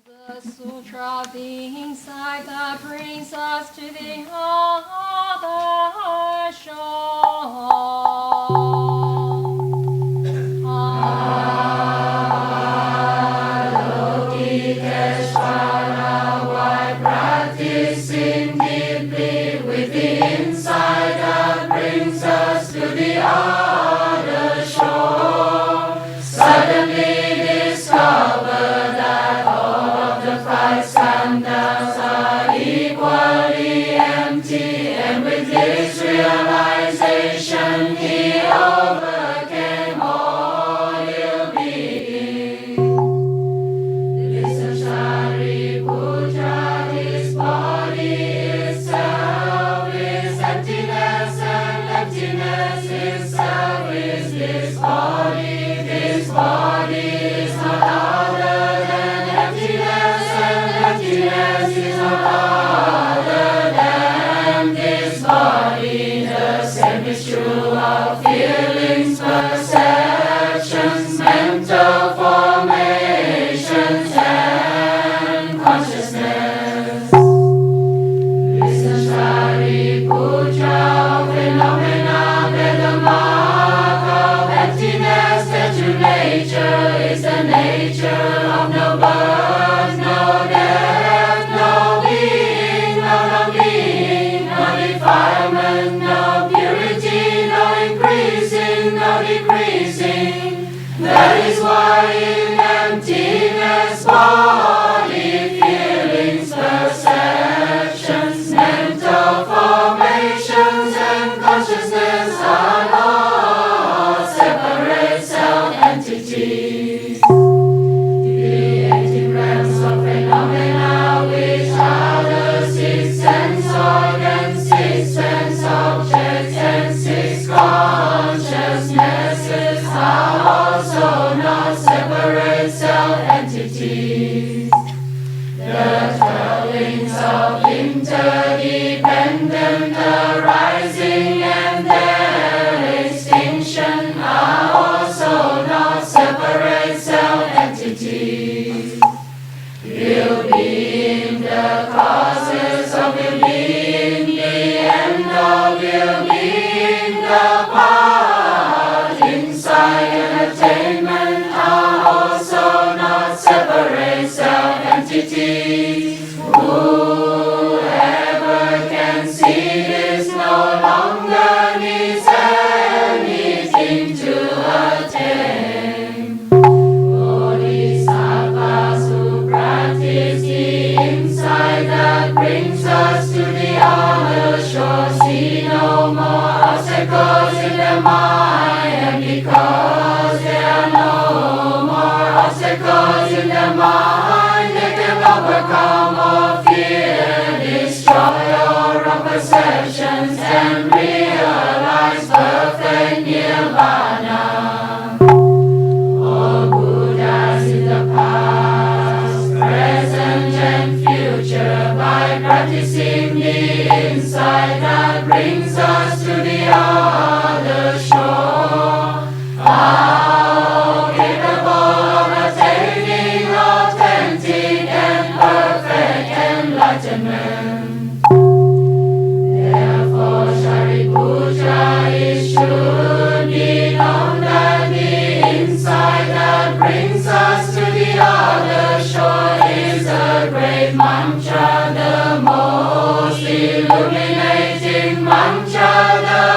The sutra, the insight that brings us to the other shore. Alokiteshvara, why practicing deeply with the insight that brings us to the other shore? Suddenly discover that all of the five skandhas are equally empty, and with this realization he overcame all ill being. Listen, Shariputra, this body itself is emptiness, and emptiness itself is this body. This body is not other than emptiness, and emptiness is not other than this body. The same is true of feelings, perceptions, mental formations, and consciousness. Listen, Shariputra, phenomena bear the mark of emptiness. Their true nature is the nature of no birth, no death, no being, no non-being, no defilement, no purity, no increasing, no decreasing. That is why in emptiness, body, feelings, perceptions, mental formations, and consciousness are all separate self-entities. Creating realms of phenomena which are the six sense organs, six sense objects, and six consciousnesses are also not separate self-entities. The twirlings of interdependent arising and their extinction are also not separate self-entities. Real being, the causes of real being, the end of real being, the path, insight, and attainment are also not separate self-entities. Whoever can see this no longer needs anything to attain. Bodhisattvas who practice the insight that brings us to the other shore see no more obstacles in their mind, and because there are no more obstacles in their mind, they can overcome all fear, destroy all wrong perceptions, and realize perfect nirvana. All Buddhas in the past, present, and future, by practicing the insight that brings us to the other shore, are capable of attaining authentic and perfect enlightenment. Therefore, Shariputra, it should be known that the insight that brings us to the other shore is a great mantra, the most illuminating mantra, the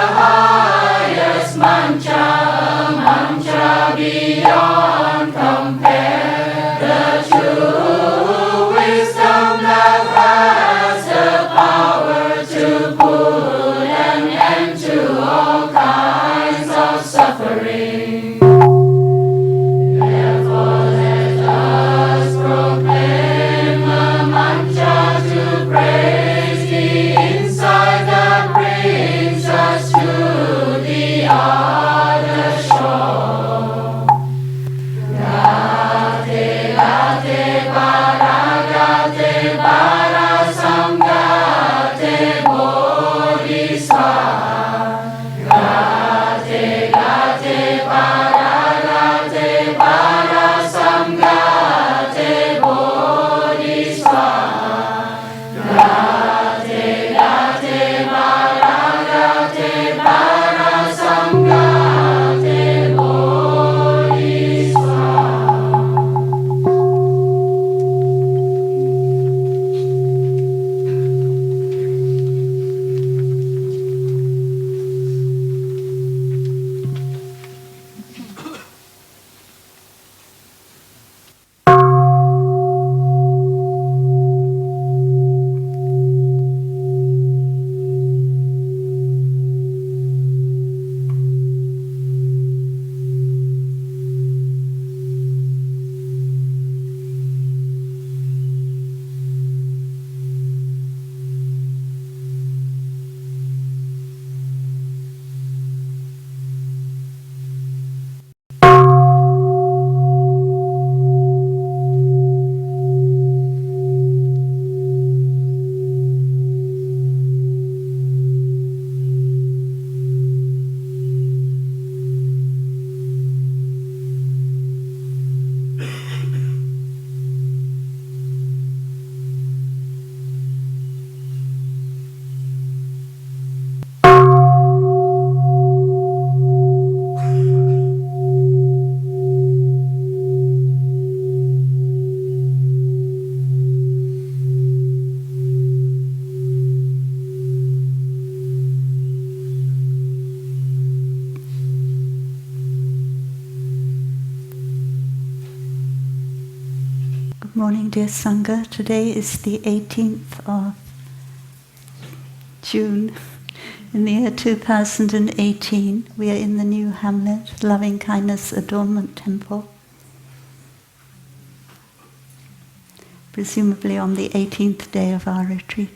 Morning, dear Sangha. Today is the 18th of June in the year 2018. We are in the new hamlet, Loving Kindness Adornment Temple. Presumably on the 18th day of our retreat.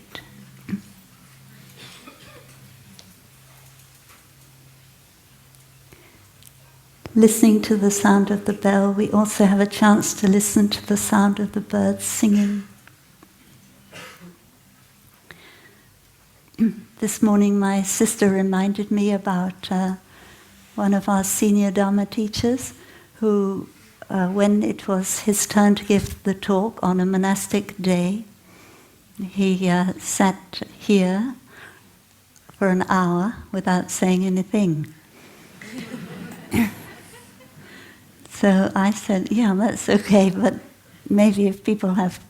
Listening to the sound of the bell, we also have a chance to listen to the sound of the birds singing. This morning my sister reminded me about one of our senior Dharma teachers who, when it was his turn to give the talk on a monastic day, he sat here for an hour without saying anything. So I said, yeah, that's okay, but maybe if people have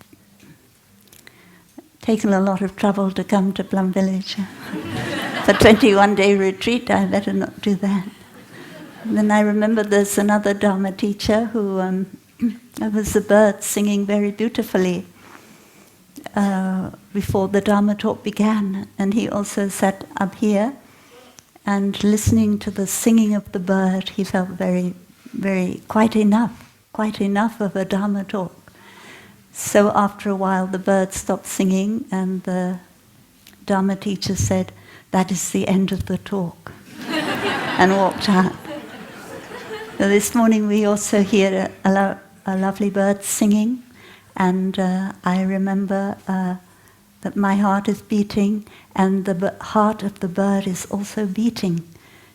taken a lot of trouble to come to Plum Village for 21-day retreat, I better not do that. And then I remember there's another Dharma teacher who, there was the birds singing very beautifully before the Dharma talk began, and he also sat up here, and listening to the singing of the bird, he felt quite enough of a Dharma talk. So after a while the birds stopped singing and the Dharma teacher said, "That is the end of the talk," and walked out. So this morning we also hear a lovely bird singing, and I remember that my heart is beating and the heart of the bird is also beating.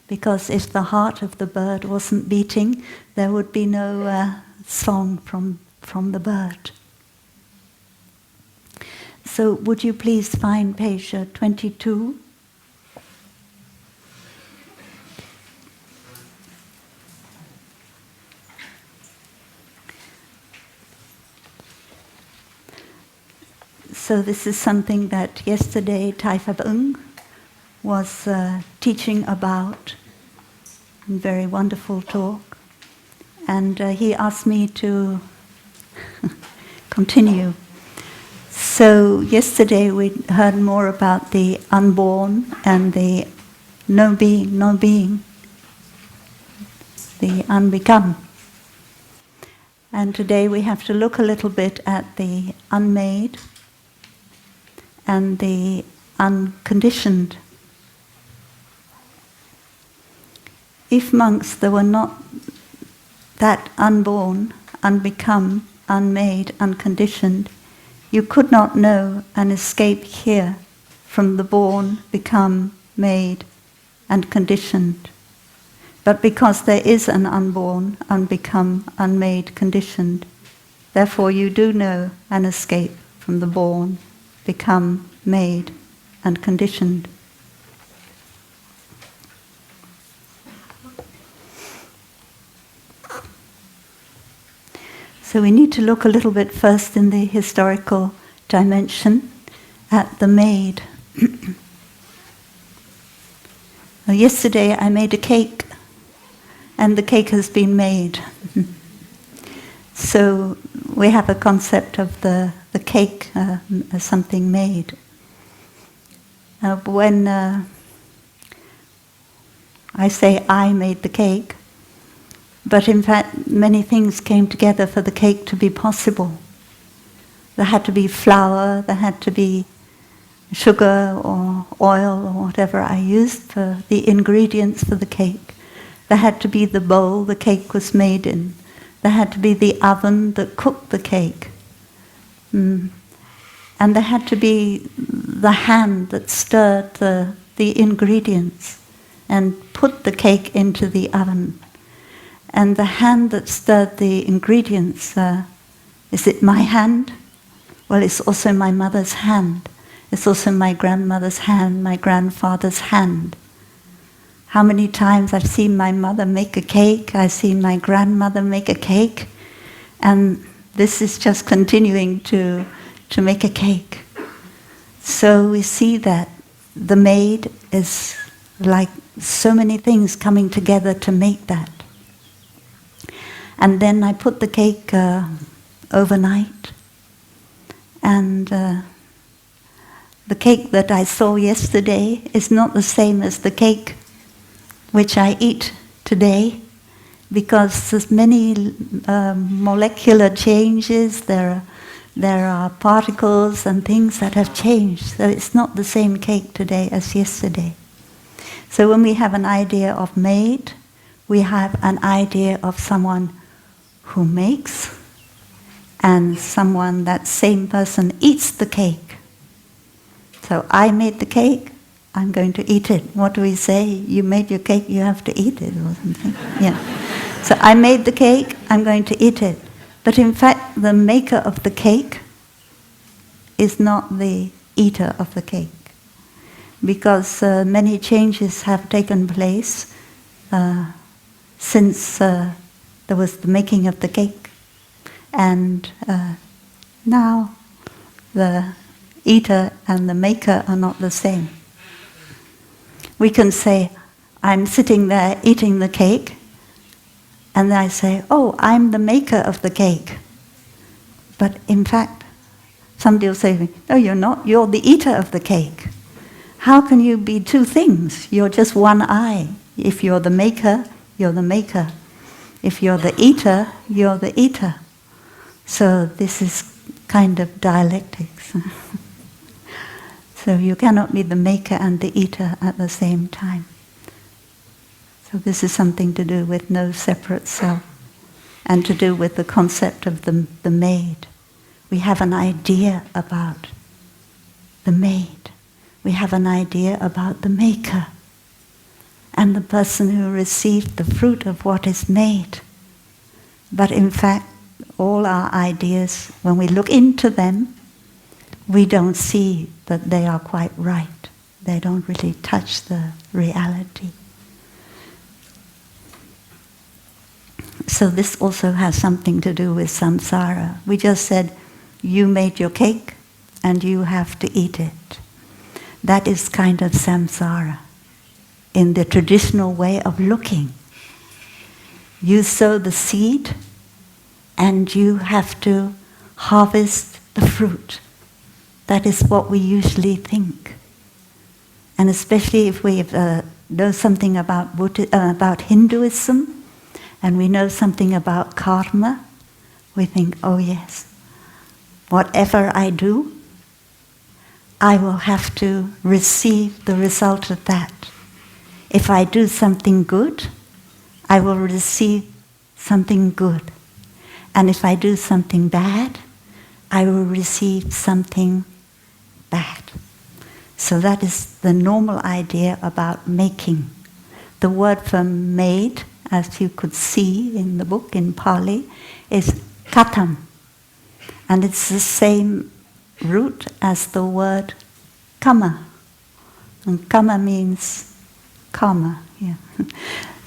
Because if the heart of the bird wasn't beating, there would be no song from the bird. So would you please find page 22? So this is something that yesterday Tai Phab was teaching about. Very wonderful talk, and he asked me to continue. So yesterday we heard more about the unborn and the no being, the unbecome. And today we have to look a little bit at the unmade and the unconditioned. If monks, there were not that unborn, unbecome, unmade, unconditioned, you could not know and escape here from the born, become, made, and conditioned. But because there is an unborn, unbecome, unmade, conditioned, therefore you do know and escape from the born, become, made, and conditioned. So we need to look a little bit first in the historical dimension at the made. Yesterday I made a cake, and the cake has been made. So we have a concept of the cake as something made. When I say I made the cake, but in fact, many things came together for the cake to be possible. There had to be flour, there had to be sugar or oil or whatever I used for the ingredients for the cake. There had to be the bowl the cake was made in. There had to be the oven that cooked the cake. And there had to be the hand that stirred the ingredients and put the cake into the oven. And the hand that stirred the ingredients, is it my hand? Well, it's also my mother's hand. It's also my grandmother's hand, my grandfather's hand. How many times I've seen my mother make a cake, I've seen my grandmother make a cake, and this is just continuing to make a cake. So we see that the made is like so many things coming together to make that. And then I put the cake overnight, And the cake that I saw yesterday is not the same as the cake which I eat today, because there's many molecular changes, there are particles and things that have changed, so it's not the same cake today as yesterday. So when we have an idea of made, we have an idea of someone who makes, and someone, that same person, eats the cake. So I made the cake, I'm going to eat it. What do we say? You made your cake, you have to eat it, or something. Yeah. So I made the cake, I'm going to eat it. But in fact, the maker of the cake is not the eater of the cake, because many changes have taken place since there was the making of the cake. And now the eater and the maker are not the same. We can say, I'm sitting there eating the cake, and I say, oh, I'm the maker of the cake. But in fact, somebody will say, no, you're not, you're the eater of the cake. How can you be two things? You're just one I. If you're the maker, you're the maker. If you're the eater, you're the eater. So this is kind of dialectics. So you cannot be the maker and the eater at the same time. So this is something to do with no separate self, and to do with the concept of the made. We have an idea about the made. We have an idea about the maker and the person who received the fruit of what is made. But in fact, all our ideas, when we look into them, we don't see that they are quite right. They don't really touch the reality. So this also has something to do with samsara. We just said, you made your cake and you have to eat it. That is kind of samsara in the traditional way of looking. You sow the seed and you have to harvest the fruit. That is what we usually think. And especially if we know something about Hinduism, and we know something about karma, we think, oh yes, whatever I do, I will have to receive the result of that. If I do something good, I will receive something good. And if I do something bad, I will receive something bad. So that is the normal idea about making. The word for made, as you could see in the book in Pali, is katam. And it's the same root as the word kama. And kama means karma. Yeah.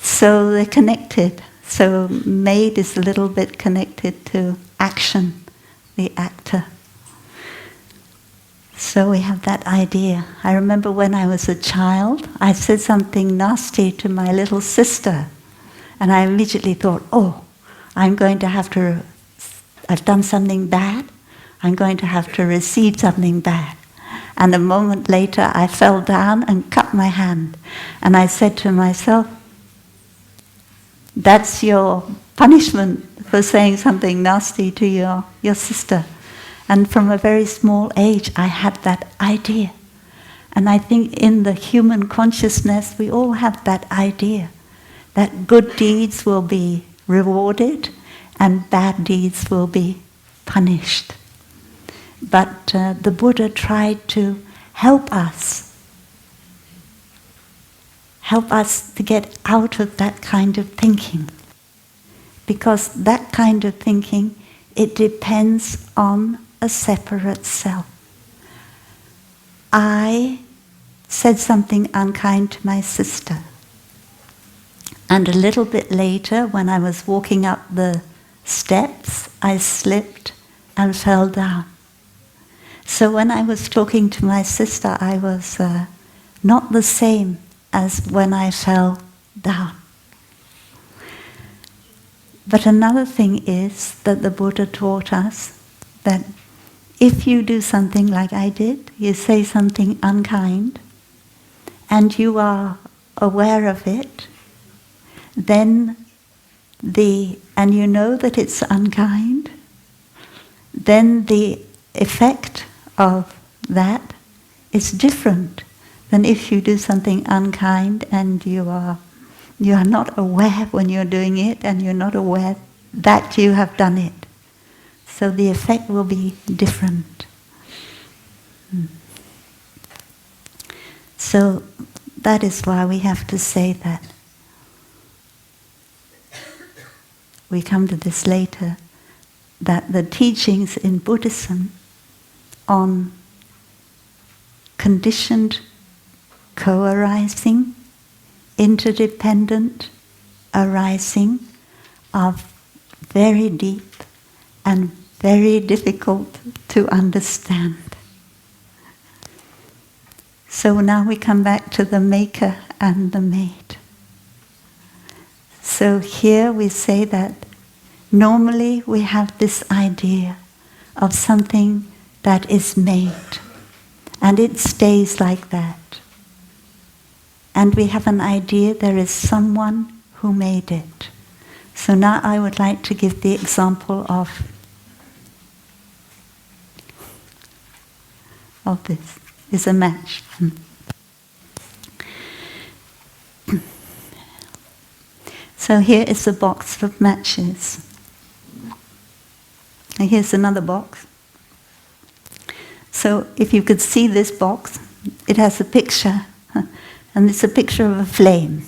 So they're connected. So made is a little bit connected to action, the actor. So we have that idea. I remember when I was a child, I said something nasty to my little sister. And I immediately thought, oh, I've done something bad. I'm going to have to receive something bad. And a moment later, I fell down and cut my hand. And I said to myself, that's your punishment for saying something nasty to your sister. And from a very small age, I had that idea. And I think in the human consciousness, we all have that idea that good deeds will be rewarded and bad deeds will be punished. But the Buddha tried to help us to get out of that kind of thinking. Because that kind of thinking, it depends on a separate self. I said something unkind to my sister. And a little bit later, when I was walking up the steps, I slipped and fell down. So when I was talking to my sister, I was not the same as when I fell down. But another thing is that the Buddha taught us that if you do something like I did, you say something unkind, and you are aware of it, then and you know that it's unkind, then the effect of that is different than if you do something unkind and you are not aware when you're doing it, and you're not aware that you have done it. So the effect will be different. So that is why we have to say that. We come to this later, that the teachings in Buddhism on conditioned co-arising, interdependent arising are very deep and very difficult to understand. So now we come back to the maker and the made. So here we say that normally we have this idea of something that is made, and it stays like that. And we have an idea there is someone who made it. So now I would like to give the example of this. Is a match. So here is a box of matches. And here's another box. So if you could see this box, it has a picture, and it's a picture of a flame.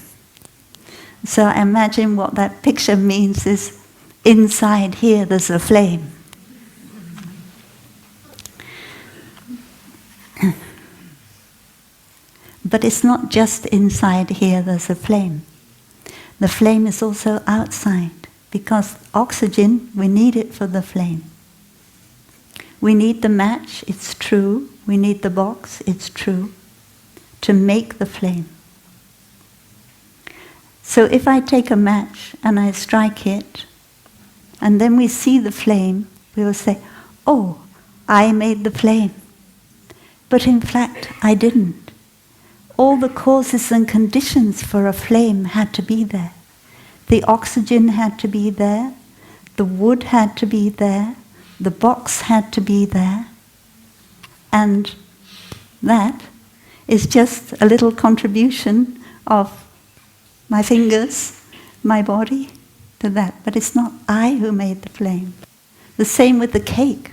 So I imagine what that picture means is inside here there's a flame. But it's not just inside here there's a flame. The flame is also outside, because oxygen, we need it for the flame. We need the match, it's true. We need the box, it's true, to make the flame. So if I take a match and I strike it, and then we see the flame, we will say, oh, I made the flame. But in fact, I didn't. All the causes and conditions for a flame had to be there. The oxygen had to be there, the wood had to be there, the box had to be there, and that is just a little contribution of my fingers, my body, to that. But it's not I who made the flame. The same with the cake.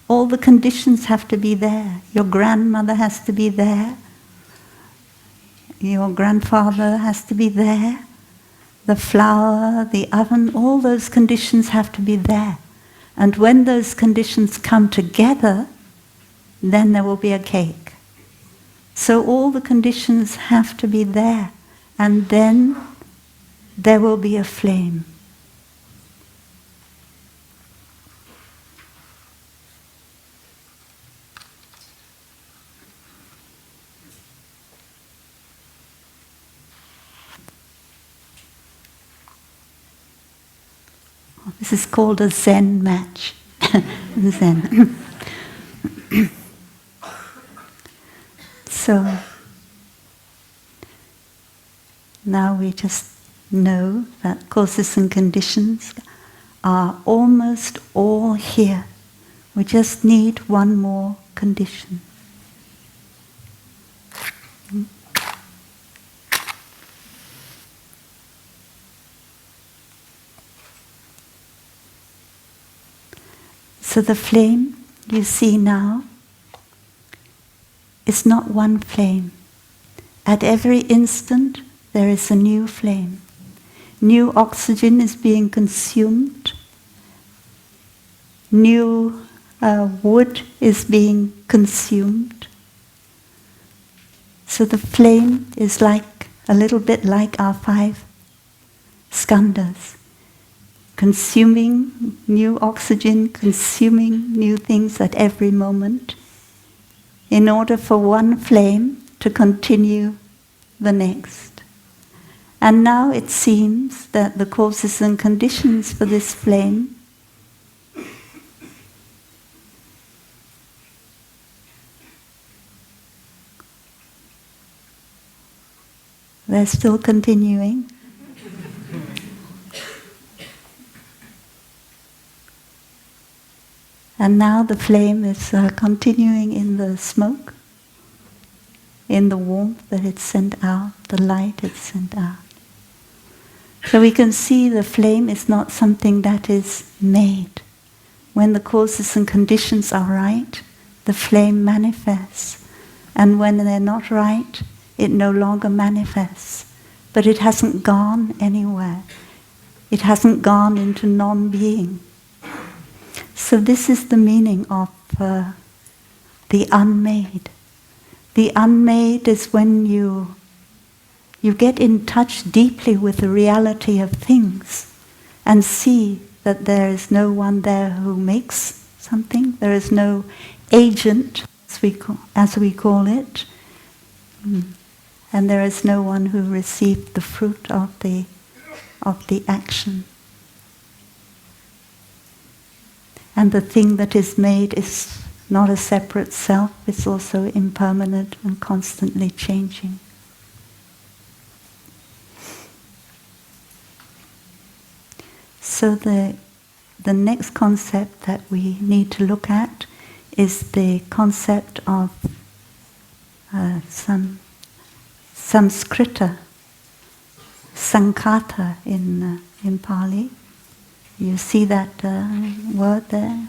All the conditions have to be there. Your grandmother has to be there. Your grandfather has to be there. The flour, the oven, all those conditions have to be there. And when those conditions come together, then there will be a cake. So all the conditions have to be there, and then there will be a flame. This is called a Zen match. Zen. So now we just know that causes and conditions are almost all here. We just need one more condition. So the flame you see now is not one flame. At every instant there is a new flame. New oxygen is being consumed. New wood is being consumed. So the flame is like a little bit like our 5 skandhas. Consuming new oxygen, consuming new things at every moment, in order for one flame to continue the next. And now it seems that the causes and conditions for this flame They're still continuing. And now the flame is continuing in the smoke, in the warmth that it's sent out, the light it's sent out. So we can see the flame is not something that is made. When the causes and conditions are right, the flame manifests. And when they're not right, it no longer manifests. But it hasn't gone anywhere. It hasn't gone into non-being. So this is the meaning of the unmade. The unmade is when you get in touch deeply with the reality of things and see that there is no one there who makes something. There is no agent, as we call it. And there is no one who received the fruit of the action. And the thing that is made is not a separate self, it's also impermanent and constantly changing. So the next concept that we need to look at is the concept of Samskrita, Sankhata in Pali. You see that word there?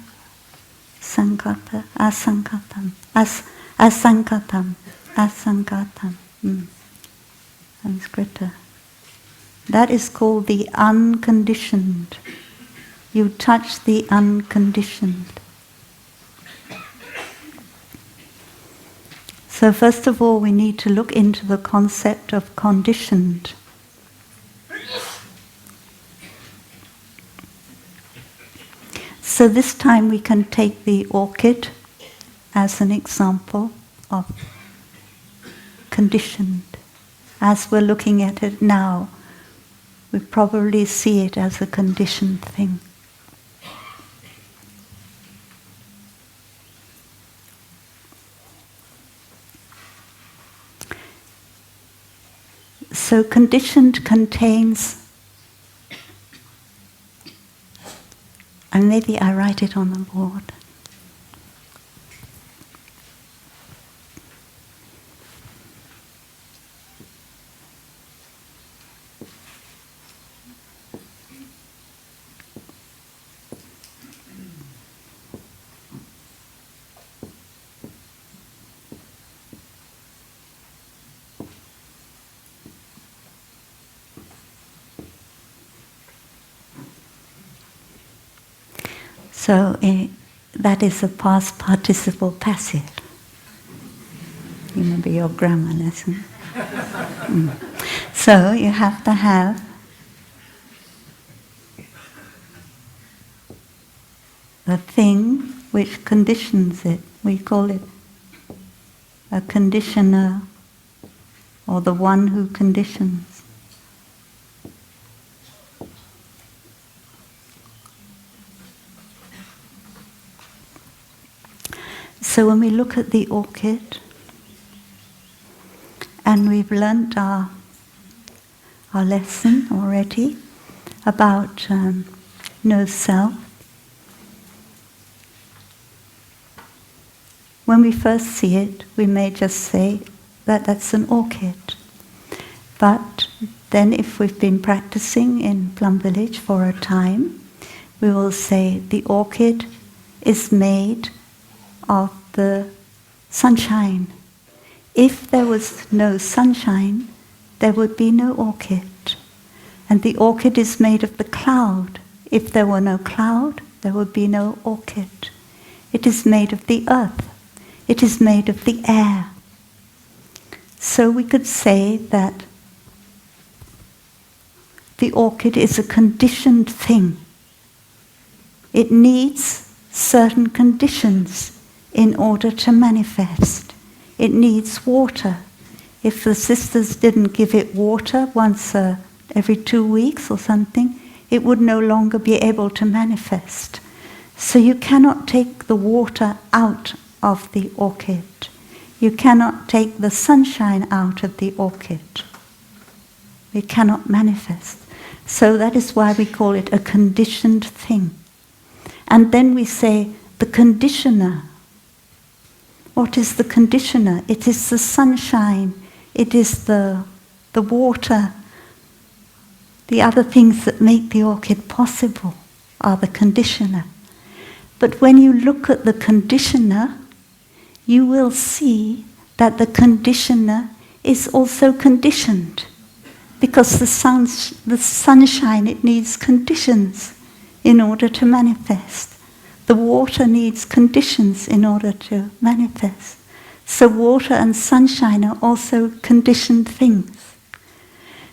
Sankhata, asankhatam, asankhatam. Samskrita. That is called the unconditioned. You touch the unconditioned. So first of all, we need to look into the concept of conditioned. So this time we can take the orchid as an example of conditioned. As we're looking at it now, we probably see it as a conditioned thing. So conditioned contains, and maybe I write it on the board. So that is a past participle passive. Remember your grammar lesson. So you have to have the thing which conditions it. We call it a conditioner, or the one who conditions. So when we look at the orchid, and we've learnt our lesson already about no self, when we first see it, we may just say that that's an orchid. But then if we've been practicing in Plum Village for a time, we will say the orchid is made of the sunshine. If there was no sunshine, there would be no orchid. And the orchid is made of the cloud. If there were no cloud, there would be no orchid. It is made of the earth. It is made of the air. So we could say that the orchid is a conditioned thing. It needs certain conditions in order to manifest. It needs water. If the sisters didn't give it water once every 2 weeks or something, it would no longer be able to manifest. So you cannot take the water out of the orchid. You cannot take the sunshine out of the orchid. It cannot manifest. So that is why we call it a conditioned thing. And then we say, the conditioner. What is the conditioner? It is the sunshine. It is the water. The other things that make the orchid possible are the conditioner. But when you look at the conditioner, you will see that the conditioner is also conditioned. Because the sunshine, it needs conditions in order to manifest. The water needs conditions in order to manifest. So water and sunshine are also conditioned things.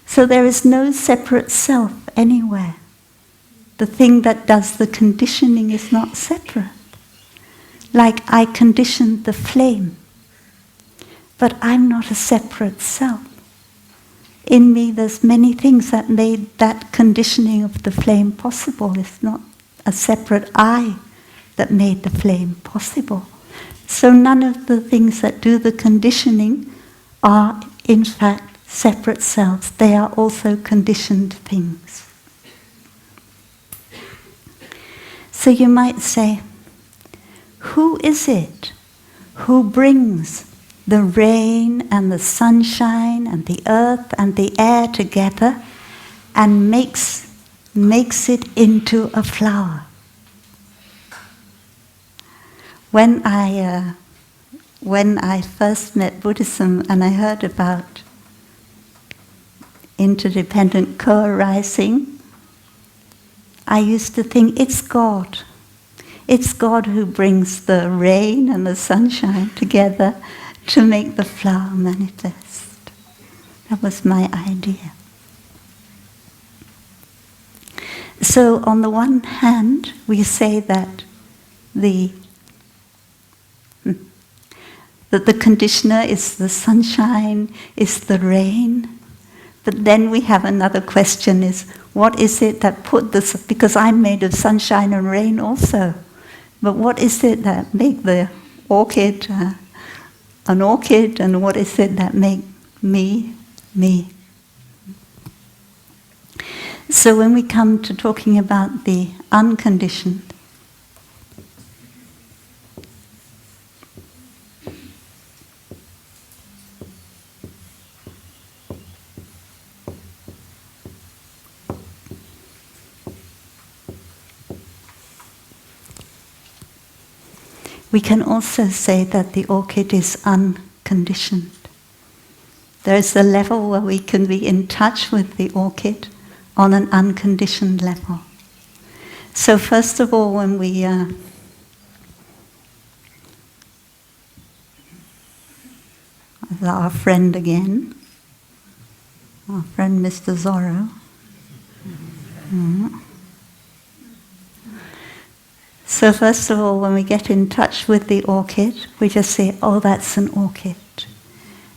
So there is no separate self anywhere. The thing that does the conditioning is not separate. Like I conditioned the flame, but I'm not a separate self. In me there's many things that made that conditioning of the flame possible. It's not a separate I that made the flame possible. So none of the things that do the conditioning are in fact separate selves. They are also conditioned things. So you might say, who is it who brings the rain and the sunshine and the earth and the air together and makes it into a flower? When I first met Buddhism and I heard about interdependent co-arising, I used to think it's God. It's God who brings the rain and the sunshine together to make the flower manifest. That was my idea. So on the one hand, we say that the conditioner is the sunshine, is the rain. But then we have another question is, what is it that put this, because I'm made of sunshine and rain also, but what is it that make the orchid an orchid, and what is it that make me, me? So when we come to talking about the unconditioned, we can also say that the orchid is unconditioned. There is a level where we can be in touch with the orchid on an unconditioned level. So first of all, when we our friend again, our friend Mr. Zorro. So first of all, when we get in touch with the orchid, we just say, oh, that's an orchid.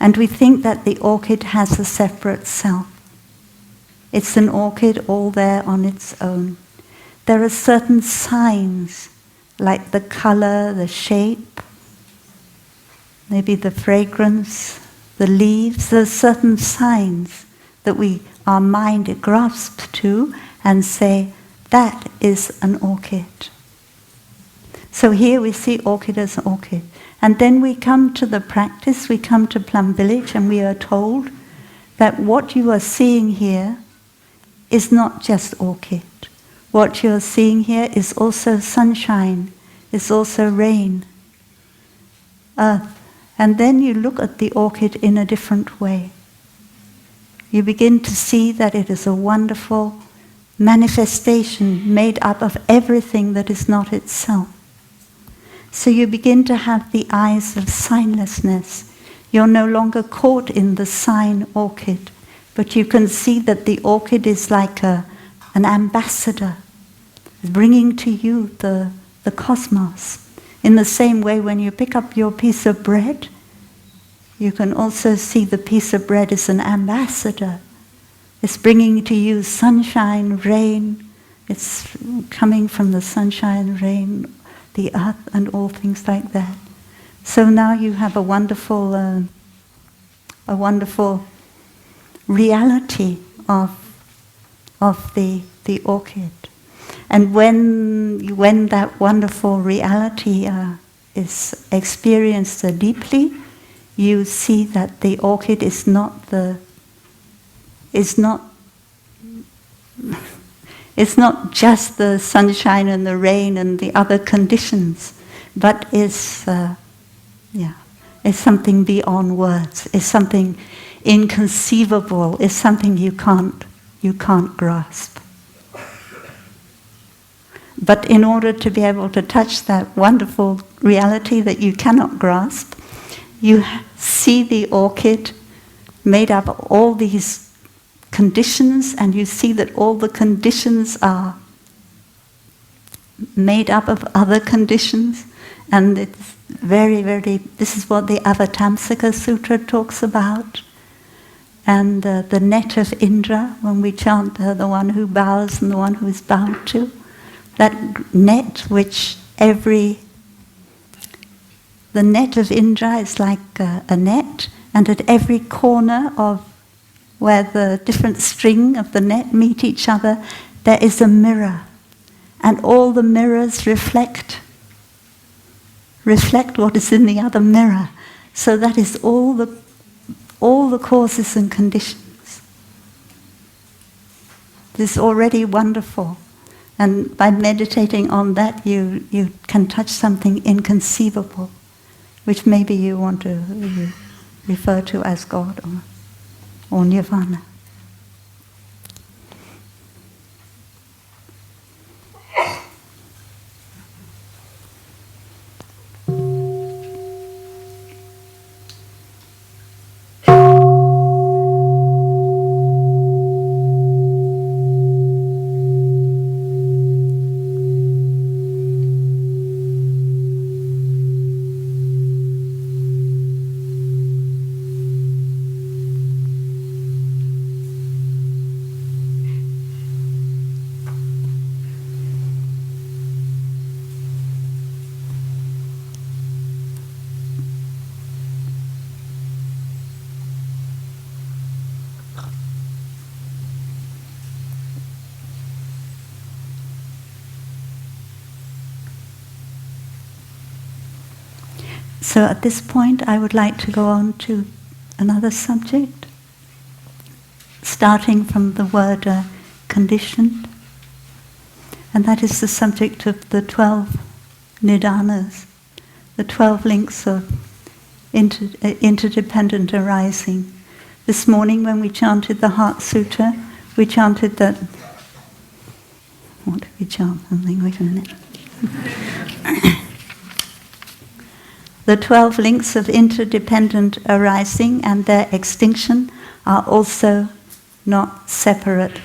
And we think that the orchid has a separate self. It's an orchid all there on its own. There are certain signs, like the color, the shape, maybe the fragrance, the leaves. There are certain signs that our mind grasps to and say, that is an orchid. So here we see orchid as orchid. And then we come to the practice, we come to Plum Village, and we are told that what you are seeing here is not just orchid. What you are seeing here is also sunshine, is also rain, earth. And then you look at the orchid in a different way. You begin to see that it is a wonderful manifestation made up of everything that is not itself. So you begin to have the eyes of signlessness. You're no longer caught in the sign orchid, but you can see that the orchid is like an ambassador, bringing to you the cosmos. In the same way, when you pick up your piece of bread, you can also see the piece of bread as an ambassador. It's bringing to you sunshine, rain. It's coming from the sunshine, rain, the earth, and all things like that. So now you have a wonderful reality of the orchid. And when that wonderful reality is experienced deeply, you see that the orchid is not it's not just the sunshine and the rain and the other conditions, but is something beyond words. It's something inconceivable. It's something you can't grasp. But in order to be able to touch that wonderful reality that you cannot grasp, you see the orchid made up of all these conditions, and you see that all the conditions are made up of other conditions, and it's very, very, this is what the Avatamsaka Sutra talks about. And the net of Indra, when we chant the one who bows and the one who is bowed to, that net which the net of Indra is like a net, and at every corner of where the different string of the net meet each other, there is a mirror. And all the mirrors reflect what is in the other mirror. So that is all the causes and conditions. This is already wonderful. And by meditating on that, you can touch something inconceivable, which maybe you want to refer to as God or Nirvana. So at this point, I would like to go on to another subject, starting from the word conditioned, and that is the subject of the 12 Nidanas, the 12 links of interdependent arising. This morning when we chanted the Heart Sutra, we chanted that... What did we chant? Wait a minute. The 12 links of interdependent arising and their extinction are also not separate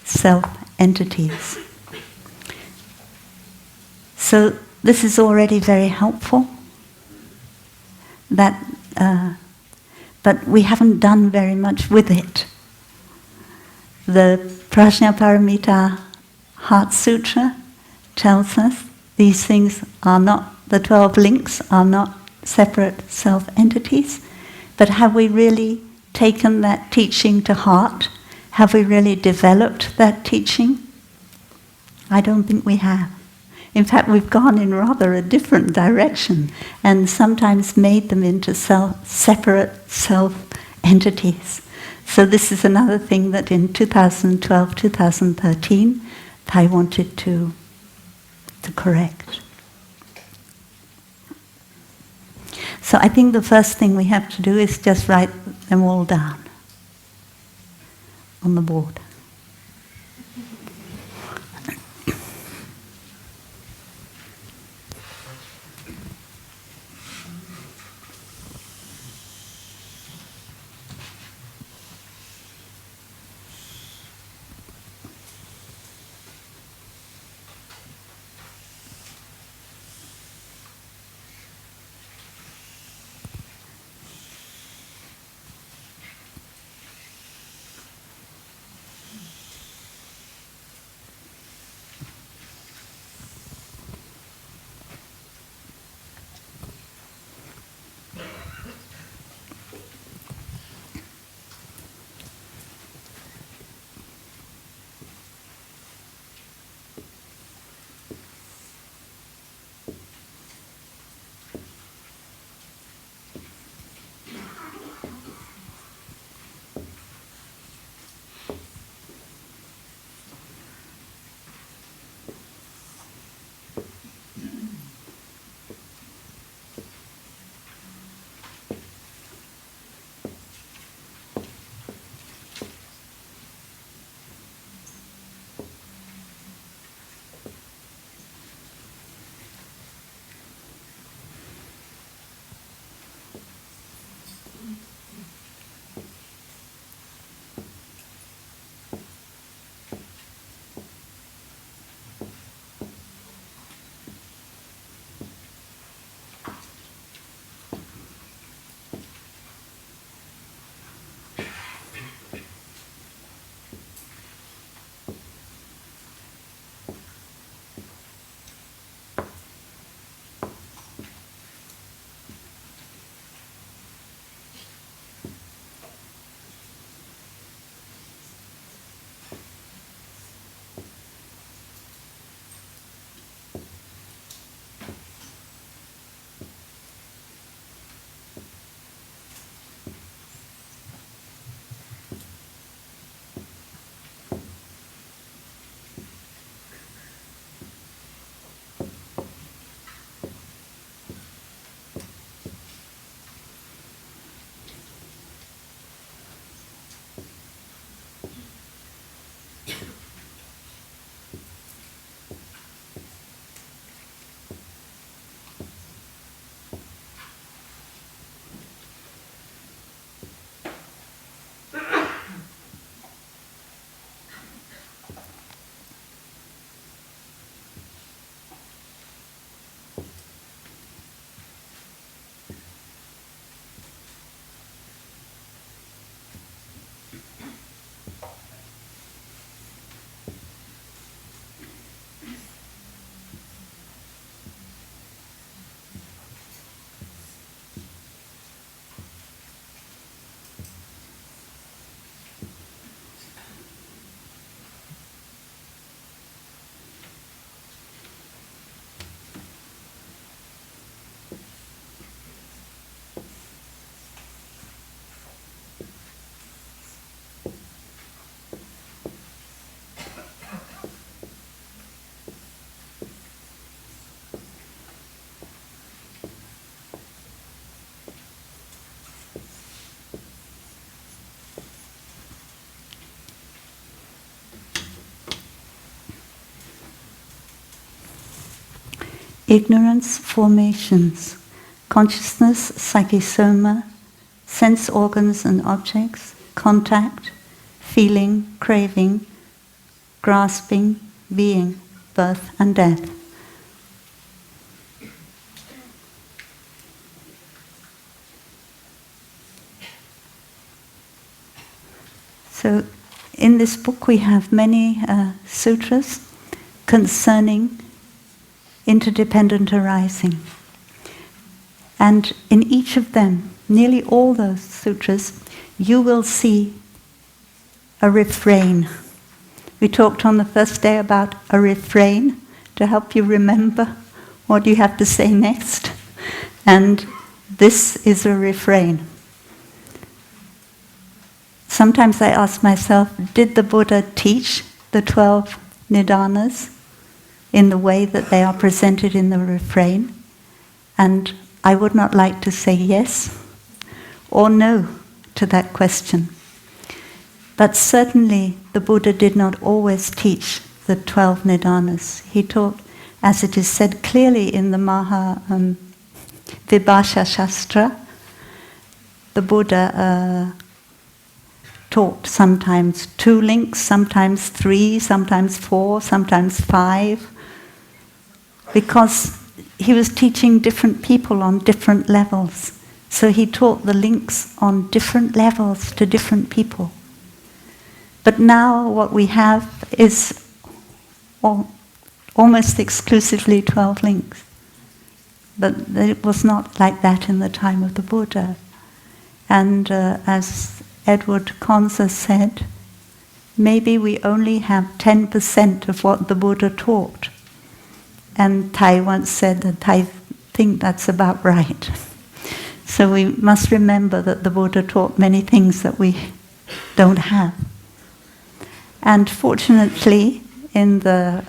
self-entities. So this is already very helpful, but we haven't done very much with it. The Prajnaparamita Heart Sutra tells us these things are not, the 12 links are not separate self-entities, but have we really taken that teaching to heart? Have we really developed that teaching? I don't think we have. In fact, we've gone in rather a different direction and sometimes made them into separate self-entities. So this is another thing that in 2012, 2013, I wanted to correct. So I think the first thing we have to do is just write them all down on the board. ignorance, formations, consciousness, psychisoma, sense organs and objects, contact, feeling, craving, grasping, being, birth and death. So in this book we have many sutras concerning interdependent arising. And in each of them, nearly all those sutras, you will see a refrain. We talked on the first day about a refrain to help you remember what you have to say next. And this is a refrain. Sometimes I ask myself, did the Buddha teach the 12 Nidanas in the way that they are presented in the refrain? And I would not like to say yes or no to that question. But certainly the Buddha did not always teach the 12 Nidanas. He taught, as it is said clearly in the Maha Vibhasha Shastra, the Buddha taught sometimes 2 links, sometimes 3, sometimes 4, sometimes 5, because he was teaching different people on different levels. So he taught the links on different levels to different people. But now what we have is almost exclusively 12 links. But it was not like that in the time of the Buddha. And as Edward Conzer said, maybe we only have 10% of what the Buddha taught. And Thai once said that I think that's about right. So we must remember that the Buddha taught many things that we don't have. And fortunately, in the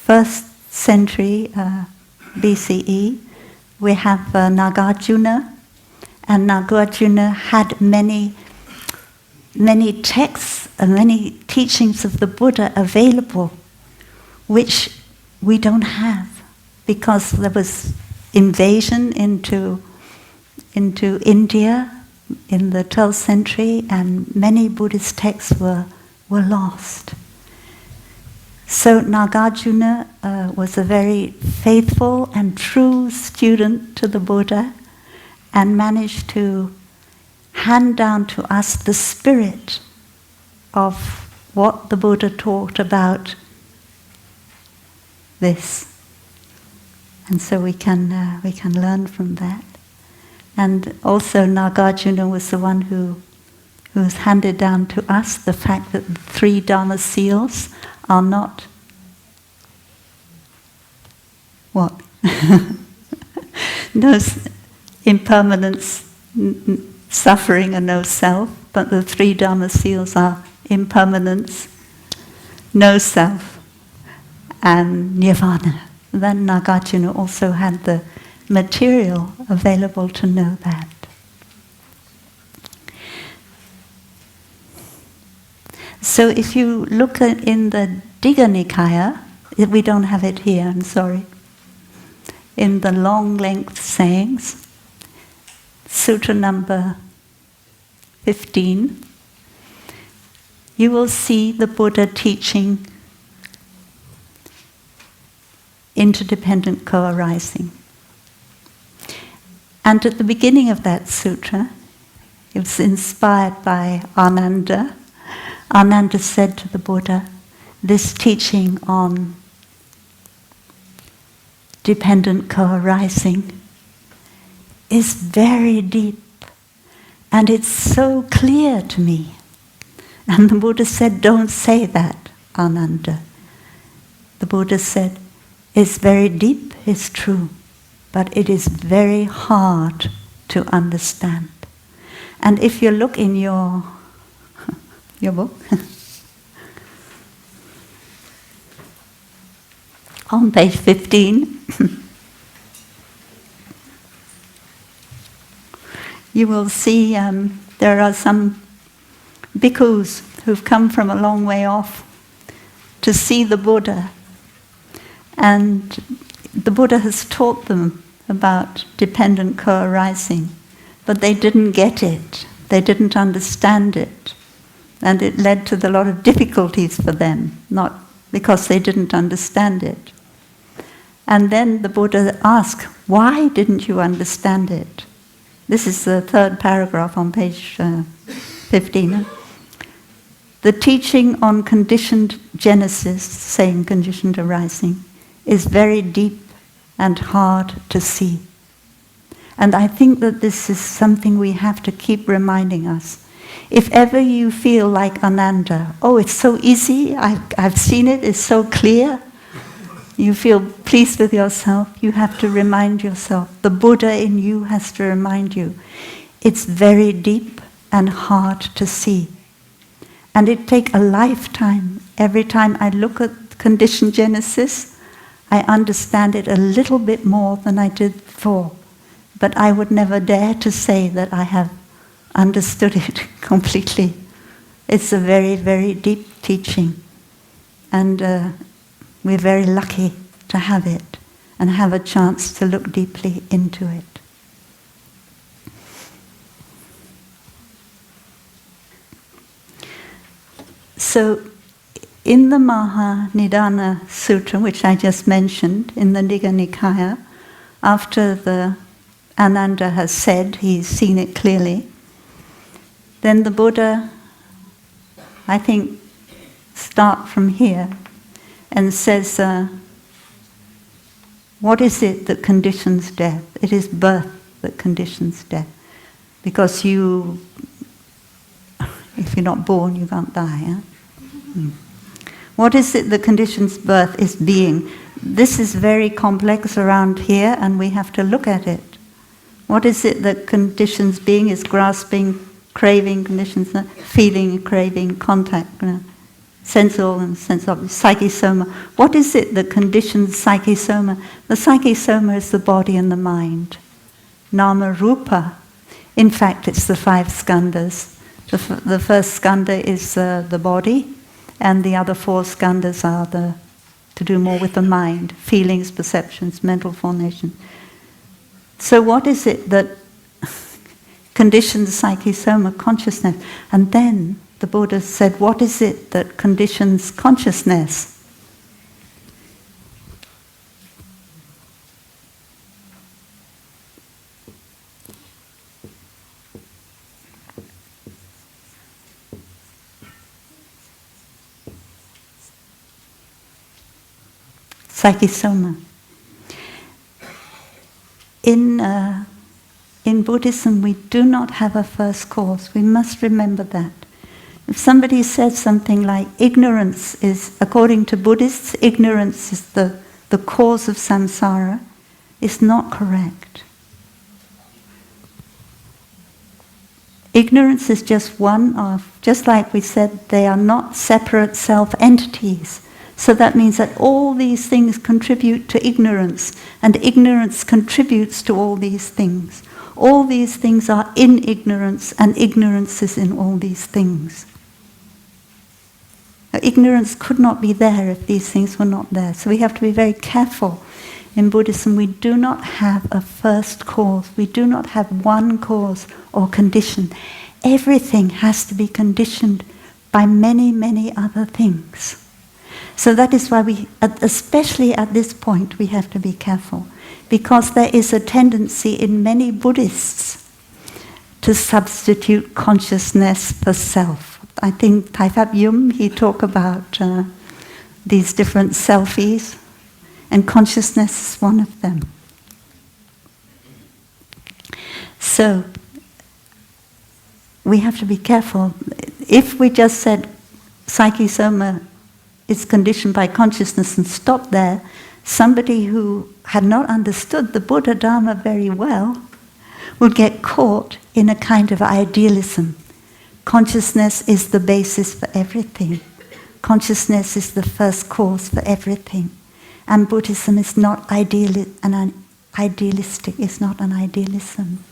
first century BCE, we have Nagarjuna, and Nagarjuna had many texts and many teachings of the Buddha available, which we don't have, because there was invasion into India in the 12th century, and many Buddhist texts were lost. So Nagarjuna was a very faithful and true student to the Buddha, and managed to hand down to us the spirit of what the Buddha taught about this. And so we can learn from that. And also Nagarjuna was the one who has handed down to us the fact that the 3 Dharma seals are not what? No impermanence, suffering and no self, but the 3 Dharma seals are impermanence, no self, and nirvana. Then Nagarjuna also had the material available to know that. So if you look in the Digha Nikaya, we don't have it here, I'm sorry, in the long length sayings, Sutra number 15, you will see the Buddha teaching interdependent co-arising. And at the beginning of that sutra, it was inspired by Ananda. Ananda said to the Buddha, this teaching on dependent co-arising is very deep, and it's so clear to me. And the Buddha said, don't say that, Ananda. The Buddha said, it's very deep, it's true, but it is very hard to understand. And if you look in your book, on page 15, you will see there are some bhikkhus who've come from a long way off to see the Buddha. And the Buddha has taught them about dependent co-arising, but they didn't get it. They didn't understand it. And it led to a lot of difficulties for them, not because they didn't understand it. And then the Buddha asked, why didn't you understand it? This is the third paragraph on page 15. The teaching on conditioned genesis, saying conditioned arising, is very deep and hard to see. And I think that this is something we have to keep reminding us. If ever you feel like Ananda, oh, it's so easy, I've seen it, it's so clear, you feel pleased with yourself, you have to remind yourself. The Buddha in you has to remind you. It's very deep and hard to see. And it takes a lifetime. Every time I look at conditioned genesis, I understand it a little bit more than I did before. But I would never dare to say that I have understood it completely. It's a very, very deep teaching. And we're very lucky to have it and have a chance to look deeply into it. So, in the Maha Nidana Sutra, which I just mentioned, in the Digha Nikaya, after the Ananda has said he's seen it clearly, then the Buddha, I think, start from here and says, what is it that conditions death? It is birth that conditions death. Because if you're not born, you can't die. Huh? What is it that conditions birth? Is being. This is very complex around here, and we have to look at it. What is it that conditions being? Is grasping, craving, conditions, feeling, craving, contact, sensual and sense object, psychisoma. What is it that conditions psychisoma? The psychisoma is the body and the mind. Nama rupa. In fact, it's the 5 skandhas. The first skandha is the body, and the other 4 skandhas are to do more with the mind, feelings, perceptions, mental formation. So what is it that conditions psychisoma, consciousness? And then the Buddha said, what is it that conditions consciousness? Psychisoma. In Buddhism, we do not have a first cause. We must remember that. If somebody says something like, ignorance is, according to Buddhists, ignorance is the cause of samsara, is not correct. Ignorance is just one of, just like we said, they are not separate self-entities. So that means that all these things contribute to ignorance, and ignorance contributes to all these things. All these things are in ignorance, and ignorance is in all these things. Now, ignorance could not be there if these things were not there. So we have to be very careful. In Buddhism, we do not have a first cause. We do not have one cause or condition. Everything has to be conditioned by many, many other things. So that is why we, especially at this point, we have to be careful. Because there is a tendency in many Buddhists to substitute consciousness for self. I think Thai Phap Yum, he talked about these different selfies, and consciousness is one of them. So, we have to be careful. If we just said psychisoma is conditioned by consciousness and stop there, somebody who had not understood the Buddha Dharma very well would get caught in a kind of idealism. Consciousness is the basis for everything. Consciousness is the first cause for everything. And Buddhism is not idealistic, it's not an idealism.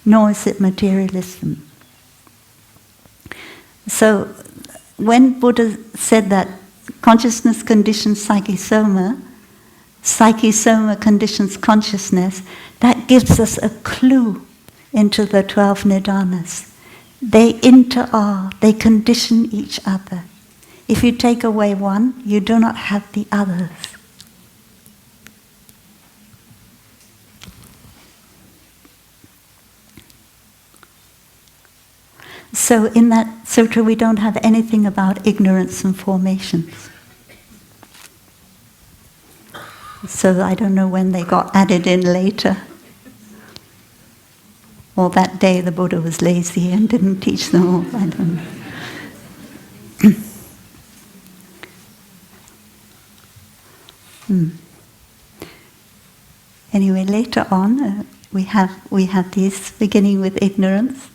nor is it materialism. So when Buddha said that consciousness conditions psychisoma conditions consciousness, that gives us a clue into the 12 Nidanas. They inter-are, they condition each other. If you take away one, you do not have the others. So in that sutra we don't have anything about ignorance and formations. So I don't know when they got added in later. Or that day the Buddha was lazy and didn't teach them all, I don't know. Anyway, later on we have these beginning with ignorance,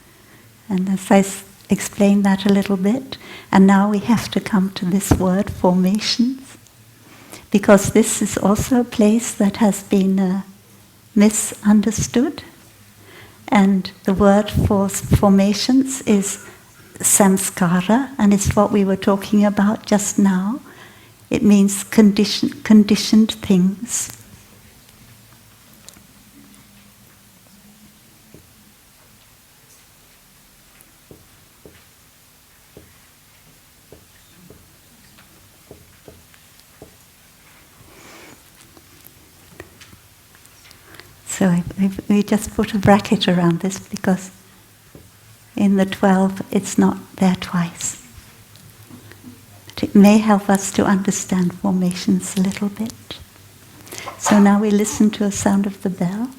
and as I explained that a little bit, and now we have to come to this word, formations, because this is also a place that has been misunderstood. And the word for formations is samskara, and it's what we were talking about just now. It means conditioned things. So we just put a bracket around this because in the 12 it's not there twice. But it may help us to understand formations a little bit. So now we listen to a sound of the bell.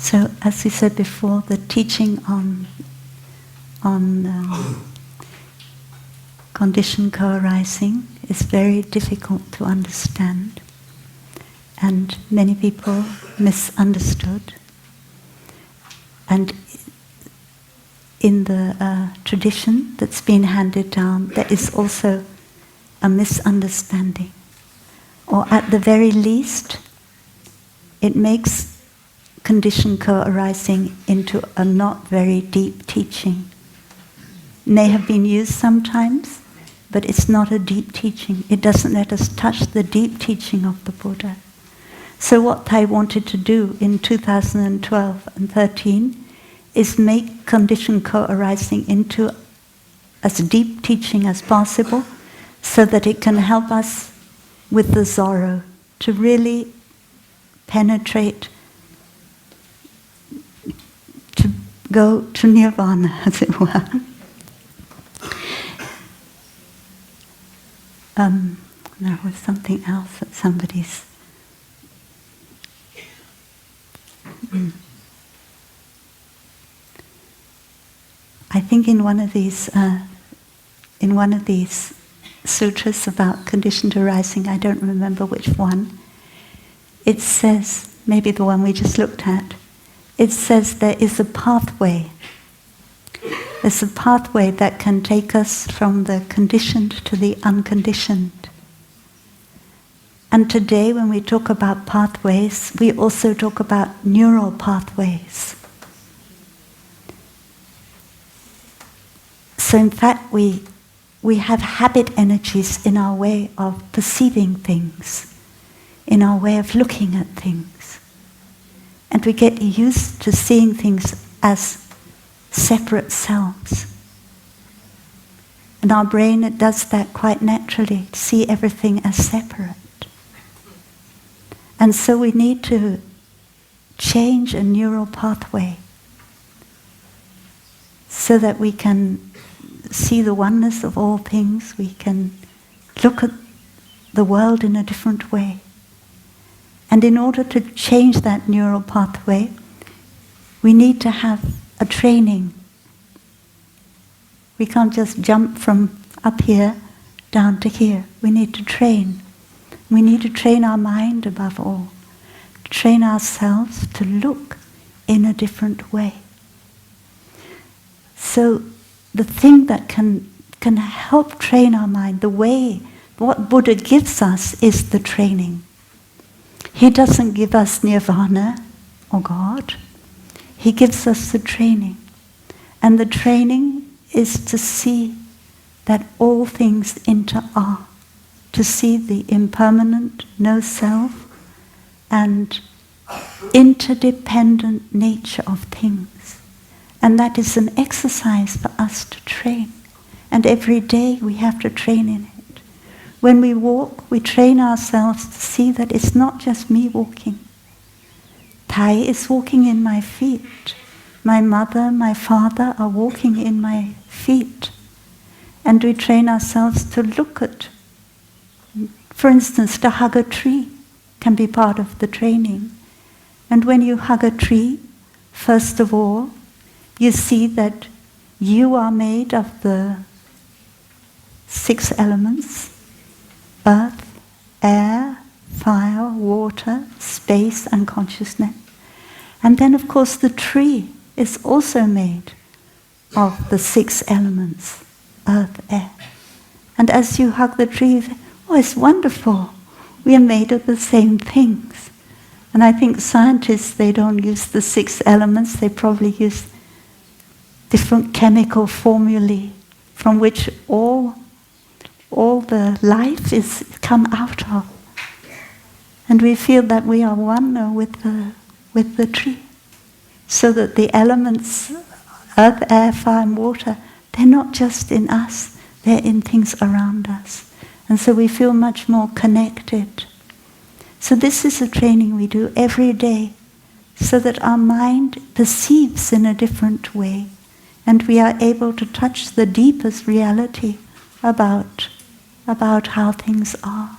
So, as we said before, the teaching on conditioned co-arising is very difficult to understand, and many people misunderstood. And in the tradition that's been handed down, there is also a misunderstanding, or at the very least, it makes conditioned co-arising into a not very deep teaching. May have been used sometimes, but it's not a deep teaching. It doesn't let us touch the deep teaching of the Buddha. So what Thai wanted to do in 2012 and 13 is make conditioned co-arising into as deep teaching as possible, so that it can help us with the Zorro to really penetrate, to go to nirvana, as it were. There was something else that somebody's... I think in one of these sutras about conditioned arising, I don't remember which one, it says, maybe the one we just looked at, it says there is a pathway. There's a pathway that can take us from the conditioned to the unconditioned. And today when we talk about pathways, we also talk about neural pathways. So in fact we have habit energies in our way of perceiving things, in our way of looking at things. And we get used to seeing things as separate selves. And our brain, it does that quite naturally, to see everything as separate. And so we need to change a neural pathway so that we can see the oneness of all things, we can look at the world in a different way. And in order to change that neural pathway, we need to have a training. We can't just jump from up here down to here. We need to train. We need to train our mind above all. Train ourselves to look in a different way. So the thing that can help train our mind, the way, what Buddha gives us is the training. He doesn't give us nirvana or God. He gives us the training. And the training is to see that all things enter are, to see the impermanent, no self, and interdependent nature of things. And that is an exercise for us to train. And every day we have to train in it. When we walk, we train ourselves to see that it's not just me walking. Thai is walking in my feet. My mother, my father are walking in my feet. And we train ourselves to look at, for instance, to hug a tree can be part of the training. And when you hug a tree, first of all, you see that you are made of the 6 elements: earth, air, fire, water, space, and consciousness. And then, of course, the tree is also made of the 6 elements: earth, air. And as you hug the tree, you say, oh, it's wonderful. We are made of the same things. And I think scientists, they don't use the 6 elements, they probably use different chemical formulae from which all the life is come out of. And we feel that we are one with the tree. So that the elements, earth, air, fire, and water, they're not just in us, they're in things around us. And so we feel much more connected. So this is a training we do every day, so that our mind perceives in a different way, and we are able to touch the deepest reality about how things are.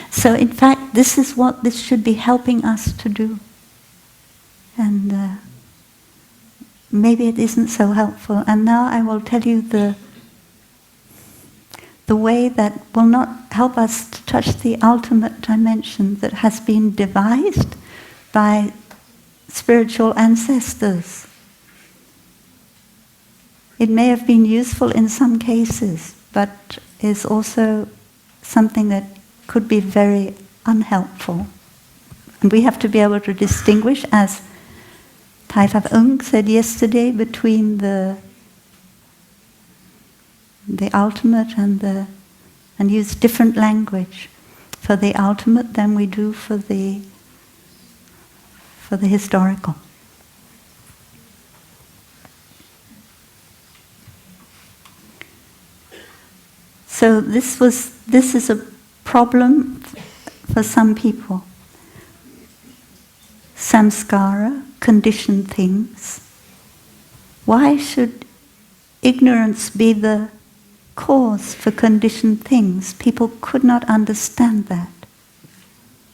So in fact, this is what this should be helping us to do. And maybe it isn't so helpful. And now I will tell you the way that will not help us to touch the ultimate dimension that has been devised by spiritual ancestors. It may have been useful in some cases, but is also something that could be very unhelpful. And we have to be able to distinguish, as Thai Pháp Ung said yesterday, between the ultimate and use different language for the ultimate than we do for the historical. So this is a problem for some people. Samskara, conditioned things. Why should ignorance be the cause for conditioned things? People could not understand that.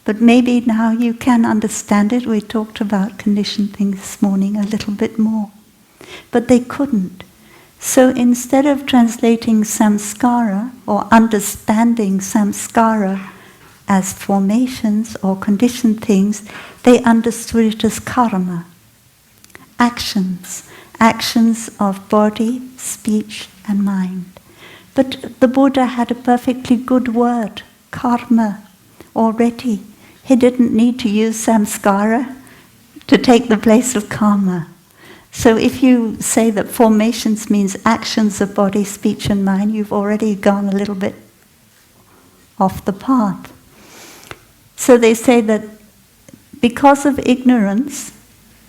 But maybe now you can understand it. We talked about conditioned things this morning a little bit more. But they couldn't. So instead of translating samskara or understanding samskara as formations or conditioned things, they understood it as karma, actions of body, speech, and mind. But the Buddha had a perfectly good word, karma, already. He didn't need to use samskara to take the place of karma. So if you say that formations means actions of body, speech, and mind, you've already gone a little bit off the path. So they say that because of ignorance,